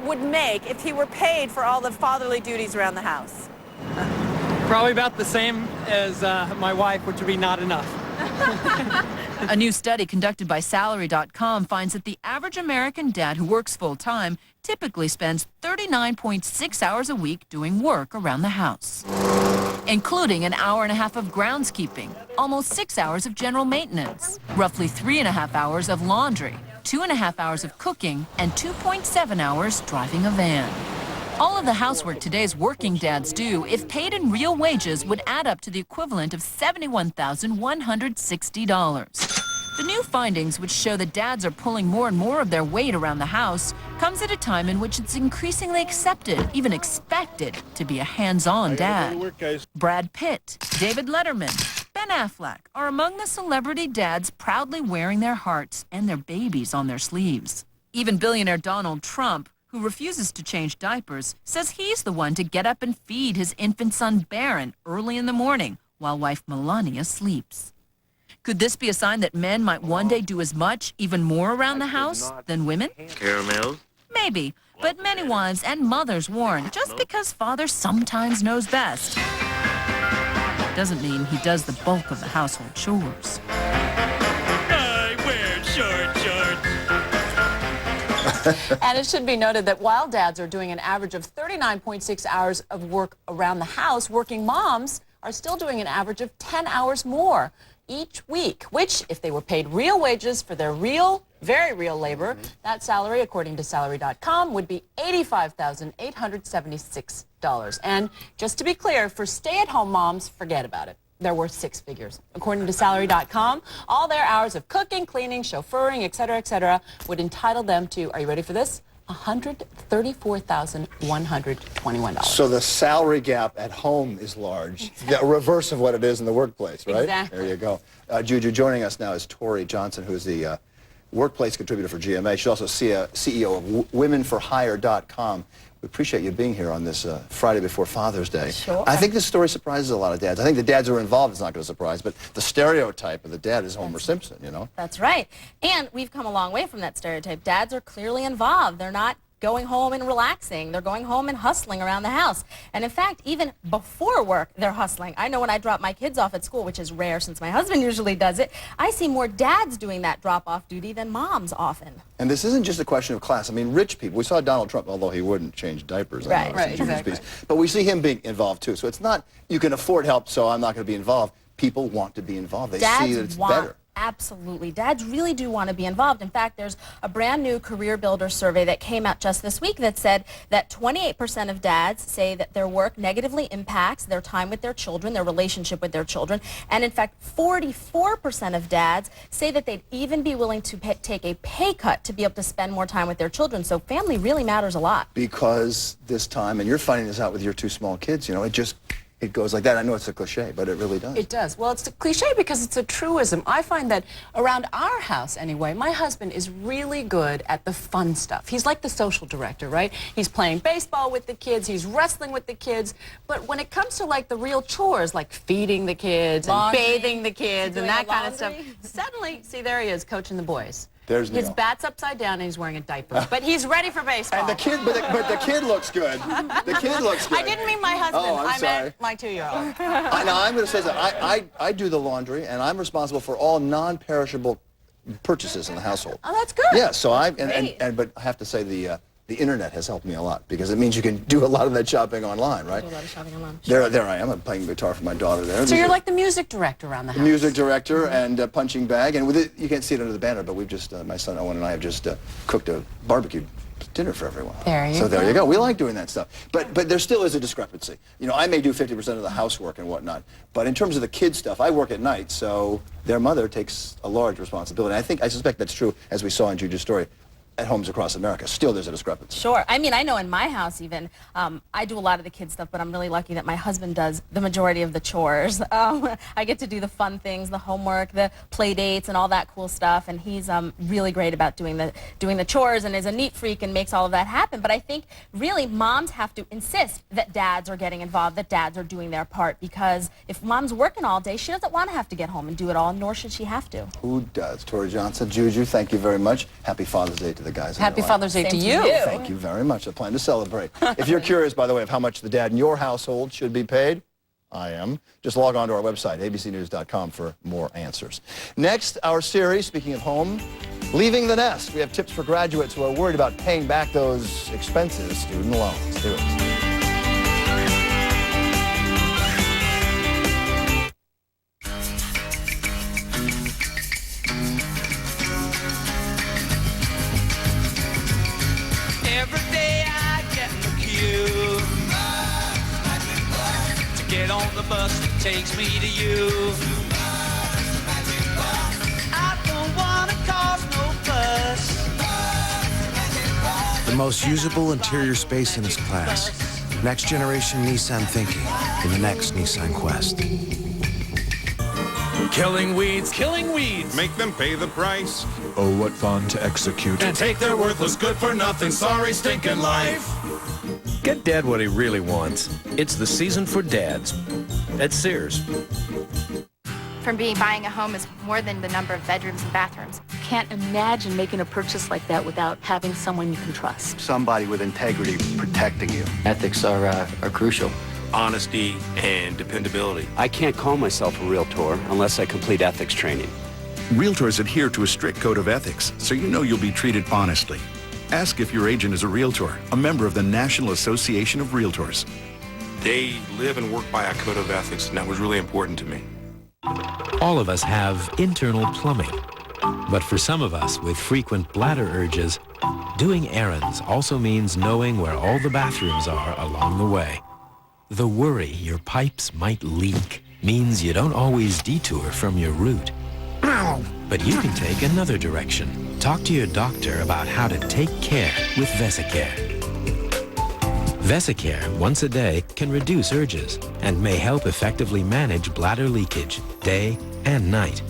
Speaker 7: would make if he were paid for all the fatherly duties around the house?
Speaker 12: Probably about the same as my wife, which would be not enough.
Speaker 11: A new study conducted by Salary.com finds that the average American dad who works full-time typically spends 39.6 hours a week doing work around the house, including an hour and a half of groundskeeping, almost 6 hours of general maintenance, roughly 3.5 hours of laundry, 2.5 hours of cooking, and 2.7 hours driving a van. All of the housework today's working dads do, if paid in real wages, would add up to the equivalent of $71,160. The new findings, which show that dads are pulling more and more of their weight around the house, comes at a time in which it's increasingly accepted, even expected, to be a hands-on dad. Brad Pitt, David Letterman, Ben Affleck are among the celebrity dads proudly wearing their hearts and their babies on their sleeves. Even billionaire Donald Trump, who refuses to change diapers, says he's the one to get up and feed his infant son Barron early in the morning while wife Melania sleeps. Could this be a sign that men might one day do as much, even more around the house than women?
Speaker 12: Caramels?
Speaker 11: Maybe, but many wives and mothers warn, just because father sometimes knows best doesn't mean he does the bulk of the household chores.
Speaker 12: I wear short shorts.
Speaker 7: And it should be noted that while dads are doing an average of 39.6 hours of work around the house, working moms are still doing an average of 10 hours more each week, which, if they were paid real wages for their real, very real labor, that salary, according to salary.com, would be $85,876. And just to be clear, for stay-at-home moms, forget about it. They're worth six figures. According to salary.com, all their hours of cooking, cleaning, chauffeuring, et cetera, would entitle them to, are you ready for this? $134,121.
Speaker 3: So the salary gap at home is large. The reverse of what it is in the workplace, right?
Speaker 7: Exactly.
Speaker 3: There you go. Juju, joining us now is Tori Johnson, who is the workplace contributor for GMA. She's also CEO of WomenForHire.com. We appreciate you being here on this Friday before Father's Day.
Speaker 7: Sure.
Speaker 3: I think this story surprises a lot of dads. I think the dads who are involved is not going to surprise, but the stereotype of the dad is Homer Simpson, you know?
Speaker 8: That's right. And we've come a long way from that stereotype. Dads are clearly involved. They're not going home and relaxing. They're going home and hustling around the house. And in fact, even before work, they're hustling. I know when I drop my kids off at school, which is rare since my husband usually does it, I see more dads doing that drop-off duty than moms often.
Speaker 3: And this isn't just a question of class. I mean, rich people, we saw Donald Trump, although he wouldn't change diapers.
Speaker 8: Right,
Speaker 3: exactly. But we see him being involved too. So it's not, you can afford help, so I'm not going to be involved. People want to be involved. They see that it's better.
Speaker 8: Absolutely. Dads really do want to be involved. In fact, there's a brand new Career Builder survey that came out just this week that said that 28% of dads say that their work negatively impacts their time with their children, their relationship with their children. And in fact, 44% of dads say that they'd even be willing to take a pay cut to be able to spend more time with their children. So family really matters a lot.
Speaker 3: Because this time, and you're finding this out with your two small kids, you know, it goes like that. I know it's a cliche, but it really does.
Speaker 7: It does. Well, it's a cliche because it's a truism. I find that around our house, anyway, my husband is really good at the fun stuff. He's like the social director, right? He's playing baseball with the kids, he's wrestling with the kids, but when it comes to like the real chores, like feeding the kids and bathing the kids and that kind of stuff, suddenly, see, there he is coaching the boys.
Speaker 3: There's Neil.
Speaker 7: His bat's upside down and he's wearing a diaper, but he's ready for baseball.
Speaker 3: And the kid, but the kid looks good. The kid looks good.
Speaker 7: I didn't mean my husband.
Speaker 3: Oh,
Speaker 7: I
Speaker 3: sorry.
Speaker 7: meant my 2-year-old.
Speaker 3: Now, I'm going to say that I do the laundry, and I'm responsible for all non-perishable purchases in the household.
Speaker 7: Oh, that's good.
Speaker 3: Yeah, so but I have to say the internet has helped me a lot because it means you can do a lot of that shopping online, right?
Speaker 8: Do a lot of shopping online.
Speaker 3: There I am. I'm playing guitar for my daughter there.
Speaker 7: So you're like the music director around the house.
Speaker 3: Music director and punching bag, and with it, you can't see it under the banner, but we've just, my son Owen and I have just cooked a barbecue dinner for everyone.
Speaker 7: There you
Speaker 3: go. So there you go. We like doing that stuff. But there still is a discrepancy. You know, I may do 50% of the housework and whatnot, but in terms of the kids stuff, I work at night, so their mother takes a large responsibility. I suspect that's true, as we saw in Juju's story, at homes across America. Still, there's a discrepancy.
Speaker 8: Sure. I mean, I know in my house even, I do a lot of the kids stuff, but I'm really lucky that my husband does the majority of the chores. I get to do the fun things, the homework, the play dates, and all that cool stuff, and he's really great about doing the chores and is a neat freak and makes all of that happen. But I think really moms have to insist that dads are getting involved, that dads are doing their part, because if mom's working all day, she doesn't want to have to get home and do it all, nor should she have to.
Speaker 3: Who does? Tori Johnson, Juju, thank you very much. Happy Father's Day to the guys.
Speaker 7: Happy Father's Day to you.
Speaker 3: Thank you very much. I plan to celebrate. If you're curious, by the way, of how much the dad in your household should be paid, I am. Just log on to our website, abcnews.com, for more answers. Next, our series, speaking of home, Leaving the Nest. We have tips for graduates who are worried about paying back those expensive student loans. Do it.
Speaker 13: Every day I get in the queue to get on the bus that takes me to you. I don't want to cause no fuss.
Speaker 14: The most usable interior space in its class. Next generation Nissan thinking in the next Nissan Quest.
Speaker 13: Killing weeds,
Speaker 15: make them pay the price. Oh, what fun to execute.
Speaker 16: And take their worthless, good-for-nothing, sorry, stinking life.
Speaker 17: Get Dad what he really wants. It's the season for dads at Sears.
Speaker 18: Buying a home is more than the number of bedrooms and bathrooms.
Speaker 19: Can't imagine making a purchase like that without having someone you can trust.
Speaker 20: Somebody with integrity protecting you.
Speaker 21: Ethics are crucial.
Speaker 22: Honesty and dependability.
Speaker 23: I can't call myself a realtor unless I complete ethics training.
Speaker 24: Realtors adhere to a strict code of ethics, so you know you'll be treated honestly. Ask if your agent is a realtor, a member of the National Association of Realtors.
Speaker 22: They live and work by a code of ethics, and that was really important to me.
Speaker 25: All of us have internal plumbing. But for some of us with frequent bladder urges, doing errands also means knowing where all the bathrooms are along the way. The worry your pipes might leak means you don't always detour from your route. But you can take another direction. Talk to your doctor about how to take care with Vesicare. Vesicare, once a day, can reduce urges and may help effectively manage bladder leakage, day and night.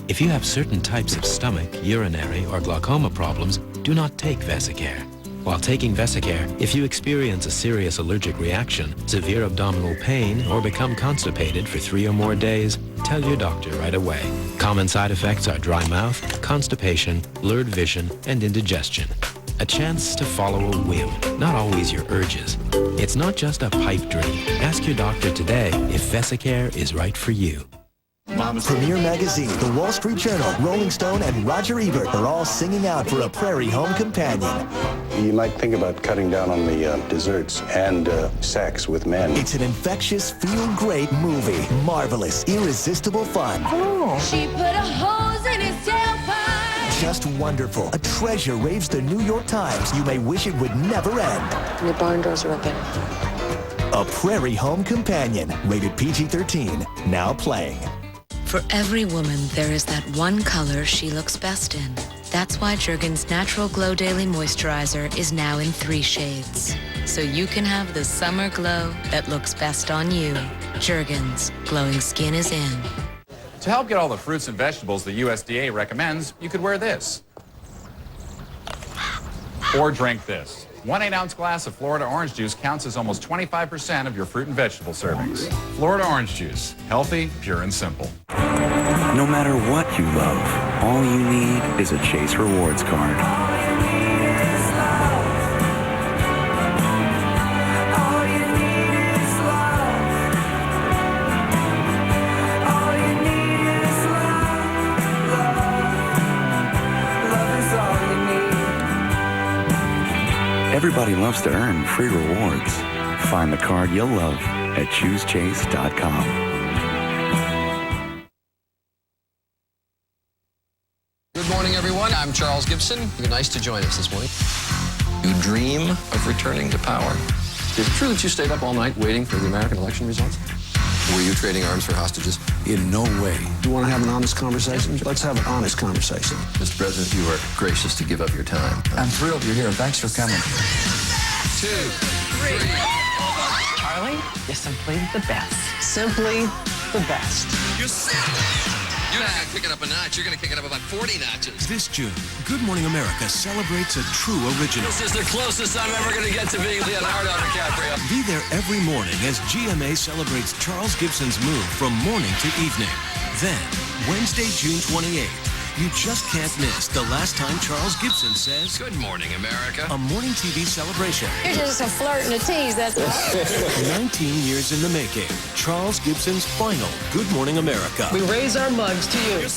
Speaker 25: If you have certain types of stomach, urinary, or glaucoma problems, do not take Vesicare. While taking Vesicare, if you experience a serious allergic reaction, severe abdominal pain, or become constipated for 3 or more days, tell your doctor right away. Common side effects are dry mouth, constipation, blurred vision, and indigestion. A chance to follow a whim, not always your urges. It's not just a pipe dream. Ask your doctor today if Vesicare is right for you.
Speaker 27: Premier Magazine, The Wall Street Journal, Rolling Stone, and Roger Ebert are all singing out for a Prairie Home Companion.
Speaker 28: You might think about cutting down on the desserts and sex with men.
Speaker 27: It's an infectious, feel-great movie. Marvelous, irresistible fun.
Speaker 18: Oh. She put a hose in his tailpipe.
Speaker 27: Just wonderful. A treasure, raves the New York Times. You may wish it would never end.
Speaker 18: The barn doors are open.
Speaker 27: A Prairie Home Companion, rated PG-13, now playing.
Speaker 29: For every woman, there is that one color she looks best in. That's why Jergens Natural Glow Daily Moisturizer is now in 3 shades. So you can have the summer glow that looks best on you. Jergens, glowing skin is in.
Speaker 30: To help get all the fruits and vegetables the USDA recommends, you could wear this. Or drink this. 1 8-ounce glass of Florida orange juice counts as almost 25% of your fruit and vegetable servings. Florida orange juice. Healthy, pure, and simple.
Speaker 31: No matter what you love, all you need is a Chase Rewards card. Everybody loves to earn free rewards. Find the card you'll love at ChooseChase.com.
Speaker 32: Good morning, everyone. I'm Charles Gibson. Nice to join us this morning. You dream of returning to power. Is it true that you stayed up all night waiting for the American election results? Were you trading arms for hostages?
Speaker 31: In no way.
Speaker 32: You want to have an honest conversation? Let's have an honest conversation. Mr. President, you were gracious to give up your time.
Speaker 31: I'm thrilled you're here. Thanks for coming.
Speaker 32: 2, 3.
Speaker 34: Charlie, you're simply the best. Simply the best.
Speaker 32: You're not going to kick it up a notch. You're going to kick it up about 40 notches.
Speaker 39: This June, Good Morning America celebrates a true original.
Speaker 32: This is the closest I'm ever going to get to being Leonardo DiCaprio.
Speaker 39: Be there every morning as GMA celebrates Charles Gibson's move from morning to evening. Then, Wednesday, June 28th, you just can't miss the last time Charles Gibson says,
Speaker 32: Good morning, America.
Speaker 39: A morning TV celebration.
Speaker 18: You're just a flirt and a tease, that's all.
Speaker 39: 19 years in the making. Charles Gibson's final Good Morning America.
Speaker 34: We raise our mugs to you.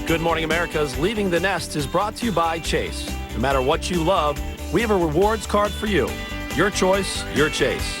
Speaker 4: Good Morning America's Leaving the Nest is brought to you by Chase. No matter what you love, we have a rewards card for you. Your choice, your Chase.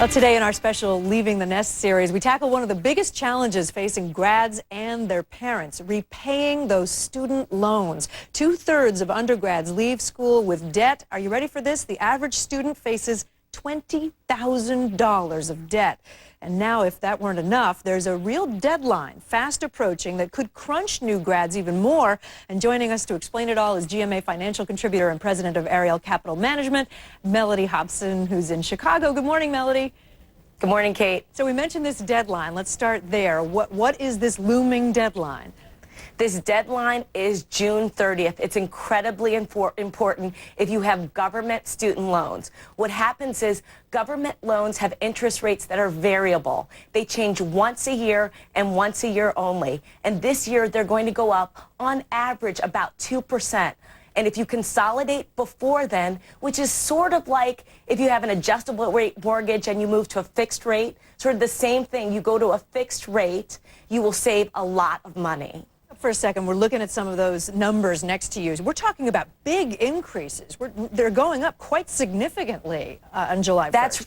Speaker 5: Well, today in our special Leaving the Nest series, we tackle one of the biggest challenges facing grads and their parents, repaying those student loans. 2/3 of undergrads leave school with debt. Are you ready for this? The average student faces $20,000 of debt. And now, if that weren't enough, there's a real deadline fast approaching that could crunch new grads even more. And joining us to explain it all is GMA financial contributor and president of Ariel Capital Management, Melody Hobson, who's in Chicago. Good morning, Melody.
Speaker 1: Good morning, Kate.
Speaker 5: So we mentioned this deadline. Let's start there. What is this looming deadline?
Speaker 1: This deadline is June 30th. It's incredibly important if you have government student loans. What happens is government loans have interest rates that are variable. They change once a year and once a year only. And this year they're going to go up on average about 2%. And if you consolidate before then, which is sort of like if you have an adjustable rate mortgage and you move to a fixed rate, sort of the same thing. You go to a fixed rate, you will save a lot of money.
Speaker 5: For a second, we're looking at some of those numbers next to you. We're talking about big increases. They're going up quite significantly on July 1st.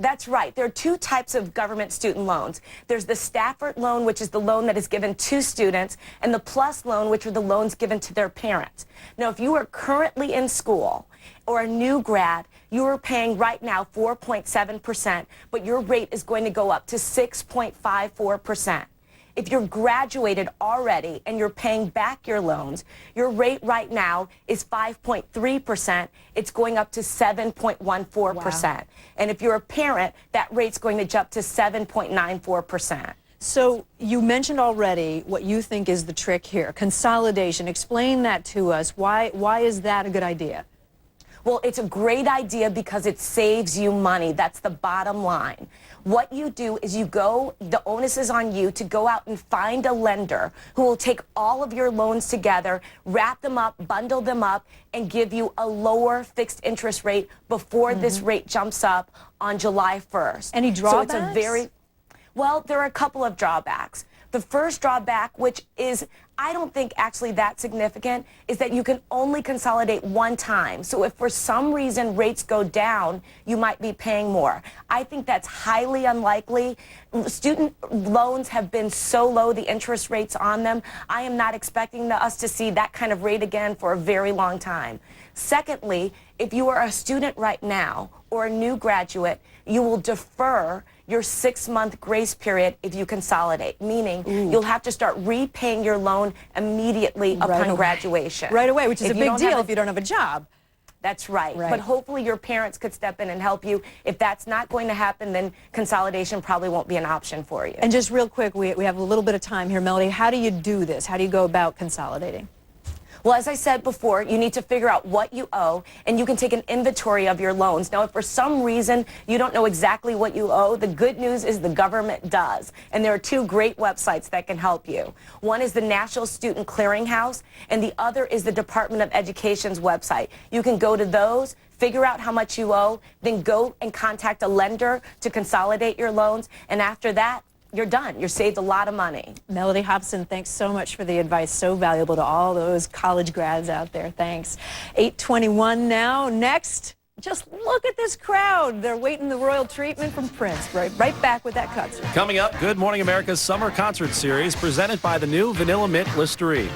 Speaker 1: That's right. There are two types of government student loans. There's the Stafford loan, which is the loan that is given to students, and the PLUS loan, which are the loans given to their parents. Now, if you are currently in school or a new grad, you are paying right now 4.7%, but your rate is going to go up to 6.54%. If you're graduated already and you're paying back your loans, your rate right now is 5.3%. It's going up to 7.14%. Wow. And if you're a parent, that rate's going to jump to 7.94%.
Speaker 5: So you mentioned already what you think is the trick here, consolidation. Explain that to us. Why is that a good idea?
Speaker 1: Well, it's a great idea because it saves you money. That's the bottom line. What you do is the onus is on you to go out and find a lender who will take all of your loans together, wrap them up, bundle them up, and give you a lower fixed interest rate before this rate jumps up on July 1st.
Speaker 5: Any drawbacks?
Speaker 1: So it's well, there are a couple of drawbacks. The first drawback, which is, I don't think actually that significant, is that you can only consolidate one time. So if for some reason rates go down, you might be paying more. I think that's highly unlikely. Student loans have been so low, the interest rates on them. I am not expecting us to see that kind of rate again for a very long time. Secondly, if you are a student right now or a new graduate, you will defer your 6-month grace period if you consolidate, meaning you'll have to start repaying your loan immediately upon graduation.
Speaker 5: Right away, which is a big deal if you don't have a job.
Speaker 1: That's right. But hopefully your parents could step in and help you. If that's not going to happen, then consolidation probably won't be an option for you.
Speaker 5: And just real quick, we have a little bit of time here, Melody. How do you do this? How do you go about consolidating?
Speaker 1: Well, as I said before, you need to figure out what you owe, and you can take an inventory of your loans. Now, if for some reason you don't know exactly what you owe, the good news is the government does. And there are two great websites that can help you. One is the National Student Clearinghouse, and the other is the Department of Education's website. You can go to those, figure out how much you owe, then go and contact a lender to consolidate your loans, and after that, you're done. You're saved a lot of money.
Speaker 5: Melody Hobson, thanks so much for the advice. So valuable to all those college grads out there. Thanks. 8:21 now. Next, just look at this crowd. They're waiting the royal treatment from Prince. Right back with that concert.
Speaker 4: Coming up, Good Morning America's Summer Concert Series presented by the new Vanilla Mint Listerine.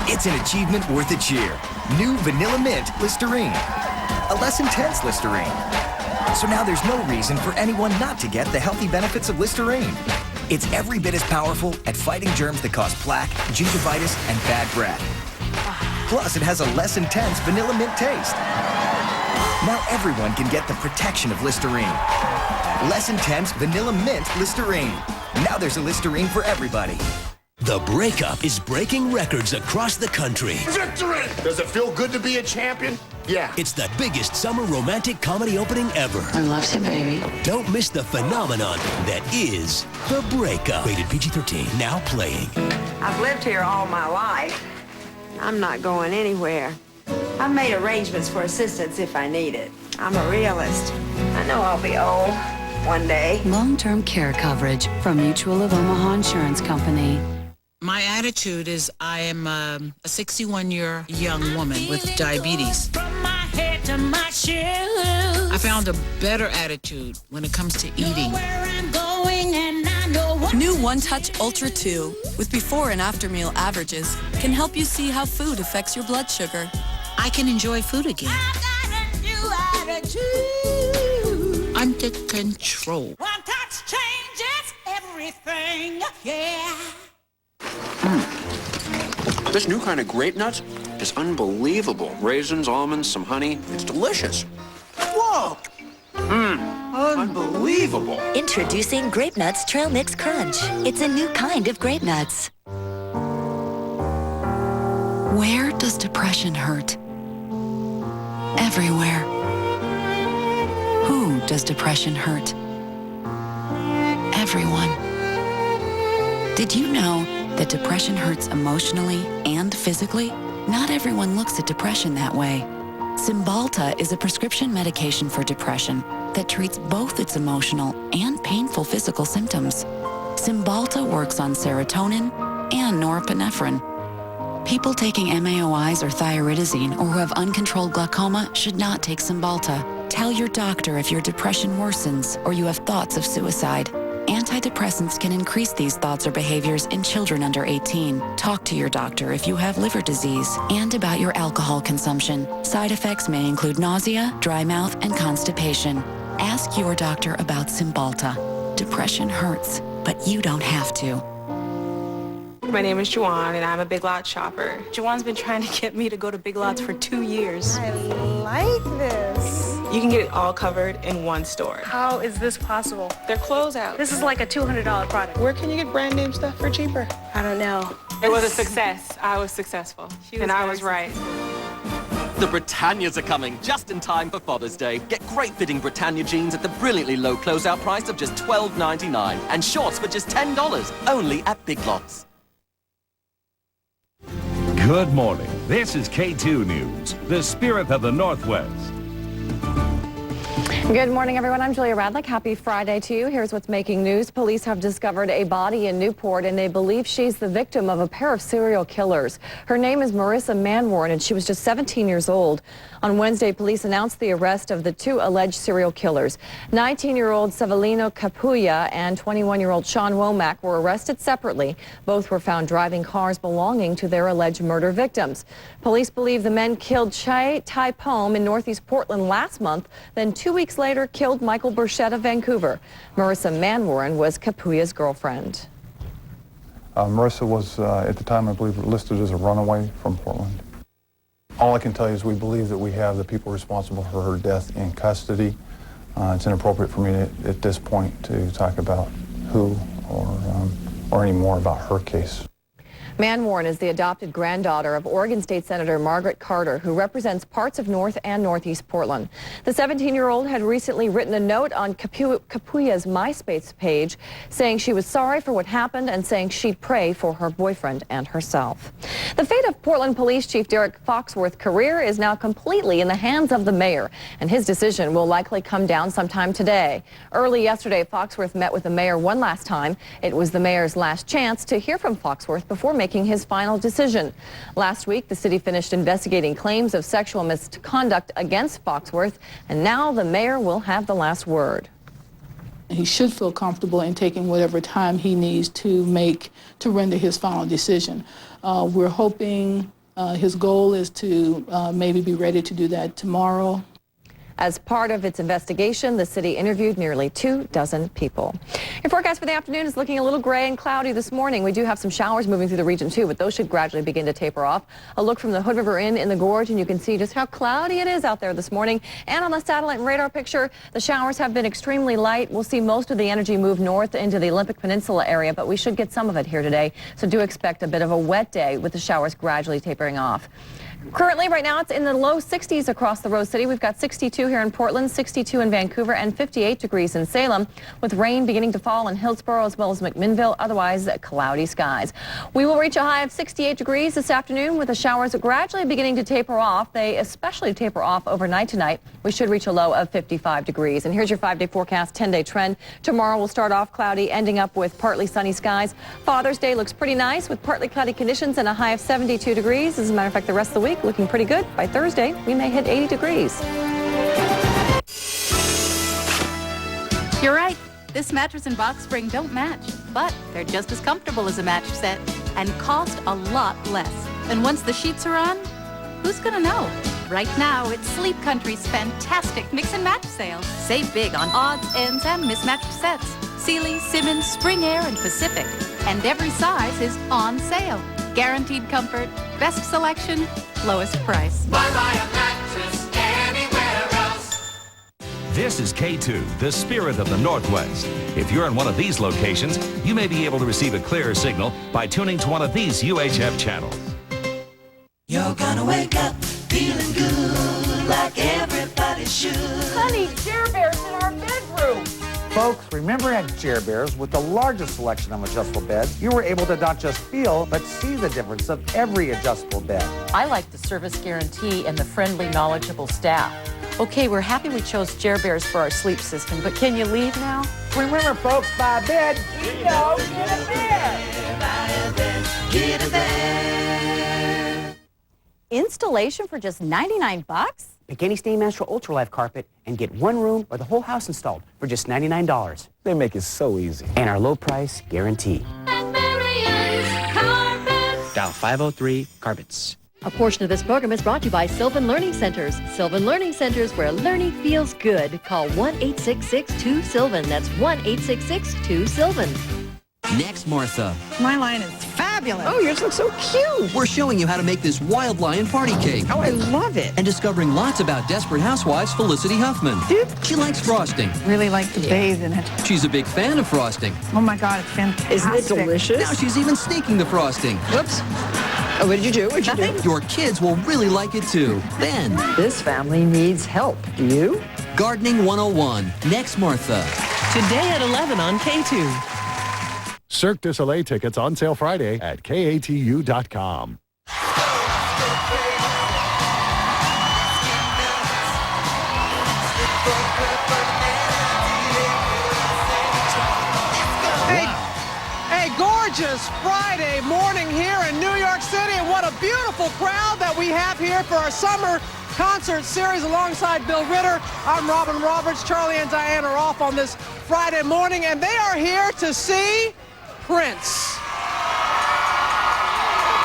Speaker 27: It's an achievement worth a cheer. New Vanilla Mint Listerine. A less intense Listerine. So now there's no reason for anyone not to get the healthy benefits of Listerine. It's every bit as powerful at fighting germs that cause plaque, gingivitis, and bad breath. Plus, it has a less intense vanilla mint taste. Now everyone can get the protection of Listerine. Less intense vanilla mint Listerine. Now there's a Listerine for everybody.
Speaker 39: The breakup is breaking records across the country.
Speaker 16: Victory! Does it feel good to be a champion? Yeah.
Speaker 39: It's the biggest summer romantic comedy opening ever.
Speaker 18: I love you, baby.
Speaker 39: Don't miss the phenomenon that is The Breakup. Rated PG-13, now playing.
Speaker 2: I've lived here all my life. I'm not going anywhere. I've made arrangements for assistance if I need it. I'm a realist. I know I'll be old one day.
Speaker 3: Long-term care coverage from Mutual of Omaha Insurance Company.
Speaker 6: My attitude is I am a 61-year young woman with diabetes. I found a better attitude when it comes to eating.
Speaker 7: New One Touch Ultra 2 with before and after meal averages can help you see how food affects your blood sugar.
Speaker 6: I can enjoy food again. Under control.
Speaker 8: One touch changes everything, yeah.
Speaker 32: This new kind of grape nuts is unbelievable. Raisins, almonds, some honey. It's delicious.
Speaker 16: Whoa!
Speaker 22: Unbelievable.
Speaker 9: Introducing Grape Nuts Trail Mix Crunch. It's a new kind of grape nuts.
Speaker 3: Where does depression hurt? Everywhere. Who does depression hurt? Everyone. Did you know that depression hurts emotionally and physically? Not everyone looks at depression that way. Cymbalta is a prescription medication for depression that treats both its emotional and painful physical symptoms. Cymbalta works on serotonin and norepinephrine. People taking MAOIs or thiouridazine or who have uncontrolled glaucoma should not take Cymbalta. Tell your doctor if your depression worsens or you have thoughts of suicide. Antidepressants can increase these thoughts or behaviors in children under 18. Talk to your doctor if you have liver disease and about your alcohol consumption. Side effects may include nausea, dry mouth, and constipation. Ask your doctor about Cymbalta. Depression hurts, but you don't have to.
Speaker 10: My name is Juwan, and I'm a Big Lots shopper. Juwan's been trying to get me to go to Big Lots for 2 years.
Speaker 11: I like this.
Speaker 10: You can get it all covered in one store.
Speaker 11: How is this possible?
Speaker 10: They're closeout.
Speaker 11: This is like a $200 product.
Speaker 10: Where can you get brand name stuff for cheaper?
Speaker 11: I don't know.
Speaker 10: It was a success. I was successful, and I was right.
Speaker 12: The Britannias are coming just in time for Father's Day. Get great fitting Britannia jeans at the brilliantly low closeout price of just $12.99 and shorts for just $10, only at Big Lots.
Speaker 13: Good morning. This is K2 News, the spirit of the Northwest.
Speaker 14: Good morning, everyone. I'm Julia Radlick. Happy Friday to you. Here's what's making news. Police have discovered a body in Newport, and they believe she's the victim of a pair of serial killers. Her name is Marissa Manwarn, and she was just 17 years old. On Wednesday, police announced the arrest of the two alleged serial killers. 19-year-old Severino Capuya and 21-year-old Sean Womack were arrested separately. Both were found driving cars belonging to their alleged murder victims. Police believe the men killed Chai Tai Pom in northeast Portland last month, then 2 weeks later killed Michael Burchett of Vancouver. Marissa Manwarn was Capuya's girlfriend.
Speaker 15: Marissa was, at the time, I believe, listed as a runaway from Portland. All I can tell you is we believe that we have the people responsible for her death in custody. It's inappropriate for me at this point to talk about who or any more about her case.
Speaker 14: Manwarn is the adopted granddaughter of Oregon State Senator Margaret Carter, who represents parts of North and Northeast Portland. The 17-year-old had recently written a note on Capuya's MySpace page saying she was sorry for what happened and saying she'd pray for her boyfriend and herself. The fate of Portland Police Chief Derek Foxworth's career is now completely in the hands of the mayor, and his decision will likely come down sometime today. Early yesterday, Foxworth met with the mayor one last time. It was the mayor's last chance to hear from Foxworth before making his final decision. Last week, the city finished investigating claims of sexual misconduct against Foxworth, and now the mayor will have the last word.
Speaker 17: He should feel comfortable in taking whatever time he needs to render his final decision. We're hoping his goal is to maybe be ready to do that tomorrow.
Speaker 14: As part of its investigation, the city interviewed nearly 24 people. Your forecast for the afternoon is looking a little gray and cloudy this morning. We do have some showers moving through the region too, but those should gradually begin to taper off. A look from the Hood River Inn in the Gorge, and you can see just how cloudy it is out there this morning. And on the satellite and radar picture, the showers have been extremely light. We'll see most of the energy move north into the Olympic Peninsula area, but we should get some of it here today. So do expect a bit of a wet day with the showers gradually tapering off. Currently, right now, it's in the low 60s across the Rose City. We've got 62 here in Portland, 62 in Vancouver, and 58 degrees in Salem, with rain beginning to fall in Hillsborough as well as McMinnville, otherwise cloudy skies. We will reach a high of 68 degrees this afternoon with the showers gradually beginning to taper off. They especially taper off overnight tonight. We should reach a low of 55 degrees. And here's your 5-day forecast, 10-day trend. Tomorrow will start off cloudy, ending up with partly sunny skies. Father's Day looks pretty nice with partly cloudy conditions and a high of 72 degrees. As a matter of fact, the rest of the week looking pretty good. By Thursday, we may hit 80 degrees.
Speaker 19: You're right. This mattress and box spring don't match, but they're just as comfortable as a match set and cost a lot less. And once the sheets are on, who's gonna know? Right now, it's Sleep Country's fantastic mix and match sale. Save big on odds, ends, and mismatched sets. Sealy, Simmons, Spring Air, and Pacific. And every size is on sale. Guaranteed comfort, best selection, lowest price.
Speaker 8: Why buy a mattress anywhere else?
Speaker 13: This is K2, the spirit of the Northwest. If you're in one of these locations, you may be able to receive a clearer signal by tuning to one of these UHF channels.
Speaker 8: You're gonna wake up feeling good like everybody should.
Speaker 1: Honey, Care Bear's in our bedroom.
Speaker 4: Folks, remember at Care Bears, with the largest selection of adjustable beds, you were able to not just feel, but see the difference of every adjustable bed.
Speaker 1: I like the service guarantee and the friendly, knowledgeable staff. Okay, we're happy we chose Care Bears for our sleep system, but can you leave now?
Speaker 4: Remember, folks, buy a bed.
Speaker 1: Get a bed.
Speaker 8: Get a bed.
Speaker 5: Installation for just 99 bucks?
Speaker 20: Pick any Stainmaster Ultralife carpet and get one room or the whole house installed for just $99.
Speaker 4: They make it so easy.
Speaker 20: And our low price guarantee. Dial 503 Carpets.
Speaker 5: A portion of this program is brought to you by Sylvan Learning Centers. Sylvan Learning Centers, where learning feels good. Call 1-866-2-SYLVAN. That's 1-866-2-SYLVAN.
Speaker 21: Next, Martha.
Speaker 8: My line is fabulous.
Speaker 21: Oh, yours looks so cute. We're showing you how to make this Wild Lion party cake.
Speaker 8: Oh, I love it.
Speaker 21: And discovering lots about Desperate Housewives Felicity Huffman. She likes frosting.
Speaker 8: Really like to bathe in it.
Speaker 21: She's a big fan of frosting.
Speaker 8: Oh my God, it's fantastic.
Speaker 21: Isn't it delicious? Now she's even sneaking the frosting. Whoops. Oh, what did you do? What did you do? Your kids will really like it too. Then.
Speaker 1: This family needs help. Do you?
Speaker 21: Gardening 101. Next, Martha.
Speaker 1: Today at 11 on K2.
Speaker 23: Cirque du Soleil tickets on sale Friday at KATU.com.
Speaker 24: Hey, gorgeous Friday morning here in New York City, and what a beautiful crowd that we have here for our summer concert series alongside Bill Ritter. I'm Robin Roberts. Charlie and Diane are off on this Friday morning, and they are here to see Prince.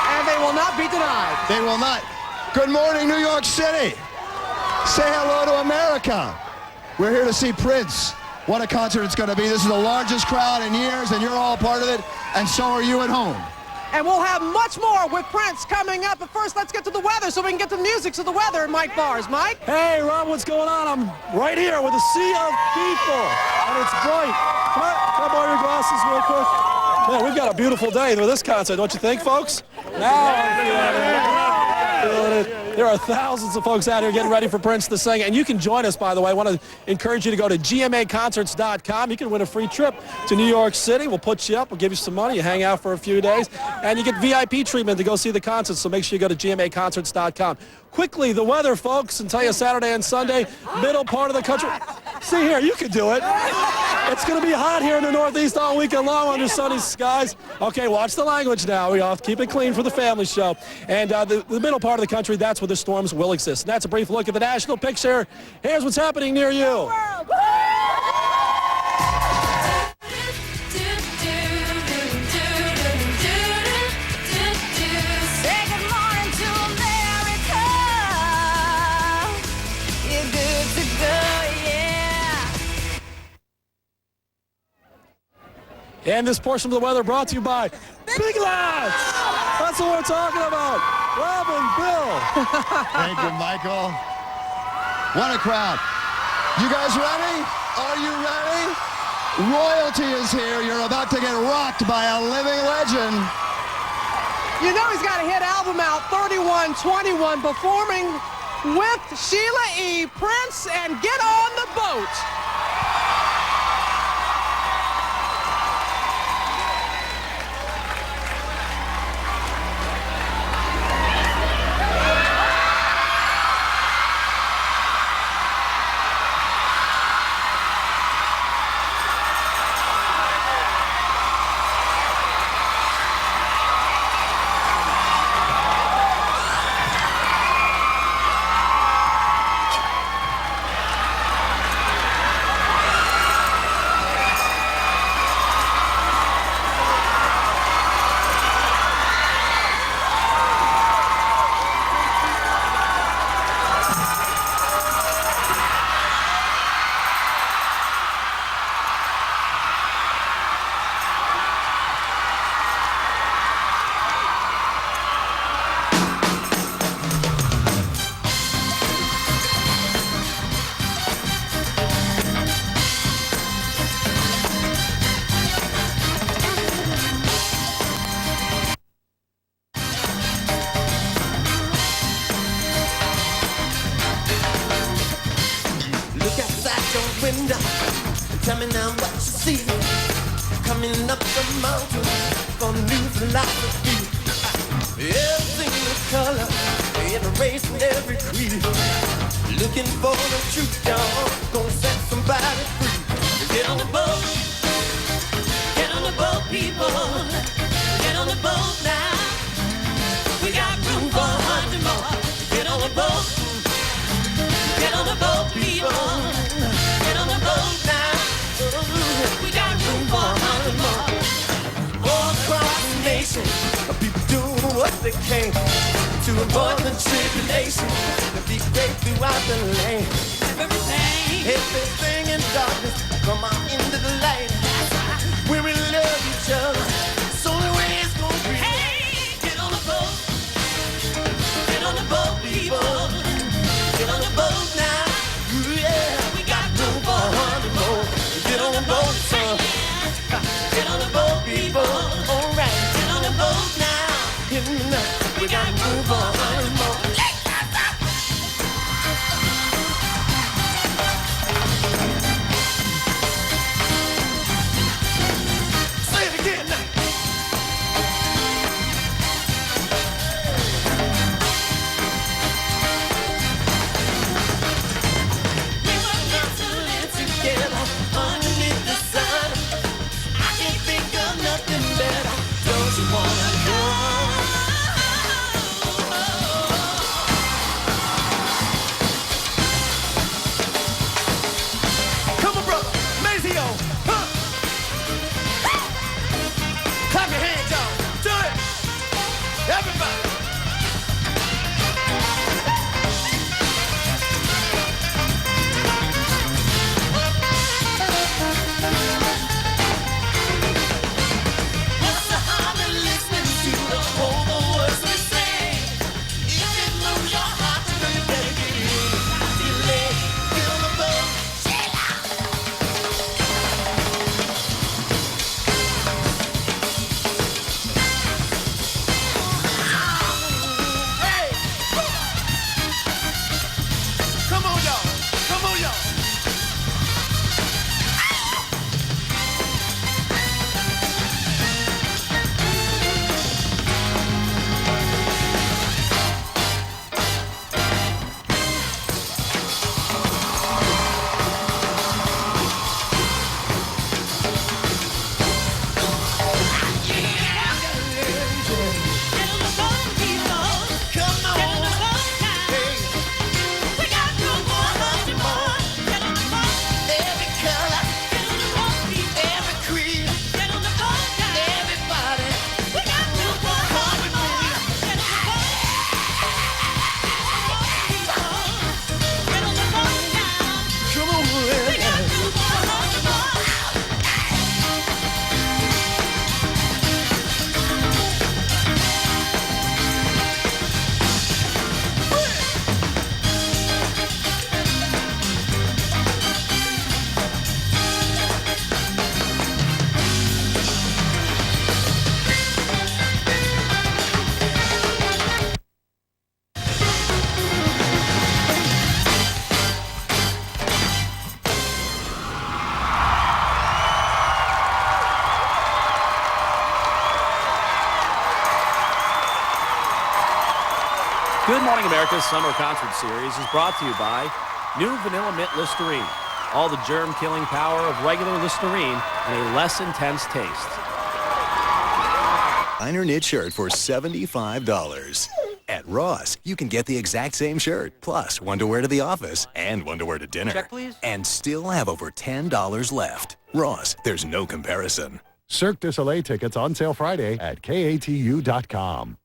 Speaker 24: And they will not be denied.
Speaker 25: They will not. Good morning, New York City. Say hello to America. We're here to see Prince. What a concert it's going to be. This is the largest crowd in years, and you're all part of it, and so are you at home.
Speaker 24: And we'll have much more with Prince coming up. But first, let's get to the weather so we can get to the music. So the weather, Mike Bars. Mike?
Speaker 26: Hey, Rob, what's going on? I'm right here with a sea of people, and it's bright. Can I borrow your glasses real quick? Man, we've got a beautiful day with this concert, don't you think, folks? Now I'm feeling it. There are thousands of folks out here getting ready for Prince to sing, and you can join us, by the way. I want to encourage you to go to gmaconcerts.com. You can win a free trip to New York City. We'll put you up. We'll give you some money. You hang out for a few days, and you get VIP treatment to go see the concert, so make sure you go to gmaconcerts.com. Quickly, the weather, folks, and tell you Saturday and Sunday, middle part of the country. See here, you can do it. It's going to be hot here in the Northeast all weekend long under sunny skies. Okay, watch the language now. We have to keep it clean for the family show. And the middle part of the country, that's where the storms will exist. And that's a brief look at the national picture. Here's what's happening near you. And this portion of the weather brought to you by Big Lots. That's what we're talking about. Robin, Bill.
Speaker 25: Thank you, Michael. What a crowd. You guys ready? Are you ready? Royalty is here. You're about to get rocked by a living legend.
Speaker 24: You know he's got a hit album out, 3121, performing with Sheila E. Prince, and Get on the Boat.
Speaker 8: you see, coming up the mountain for new philosophy. Every single color, every race and every creed, looking for the truth, y'all, gonna set somebody free. Get on the boat, people, get on the boat now. We got room for 100 more. Get on the boat, people, get on the boat now. We got room for 100 more. All across the nation, people doing what they can to avoid the tribulation, to be great throughout the land. Everything in darkness, come out into the light. We really love each other, it's the only way it's gonna be. Hey, get on the boat, people, get on the boat now. Ooh, yeah, we got room for 100 more. Get on the boat, son. Get on the boat, people. All right, get on the boat now. Hit me now. We got room for 100 more. Say it again now. We were meant to live together underneath the sun. I can't think of nothing better. Don't you wanna go? Come on, brother. Maceo. Huh. Clap your hands, y'all. Do it. Everybody. What's the harm in listening to all the words we say? If it moves your heart, then you better get in. Delay. Get on the boat. Hey! Come on, y'all. Come on, y'all.
Speaker 2: Good Morning America's Summer Concert Series is brought to you by New Vanilla Mint Listerine. All the germ-killing power of regular Listerine and a less intense taste.
Speaker 6: Designer knit shirt for $75. At Ross, you can get the exact same shirt, plus one to wear to the office and one to wear to dinner.
Speaker 2: Check, please.
Speaker 6: And still have over $10 left. Ross, there's no comparison.
Speaker 23: Cirque du Soleil tickets on sale Friday at KATU.com.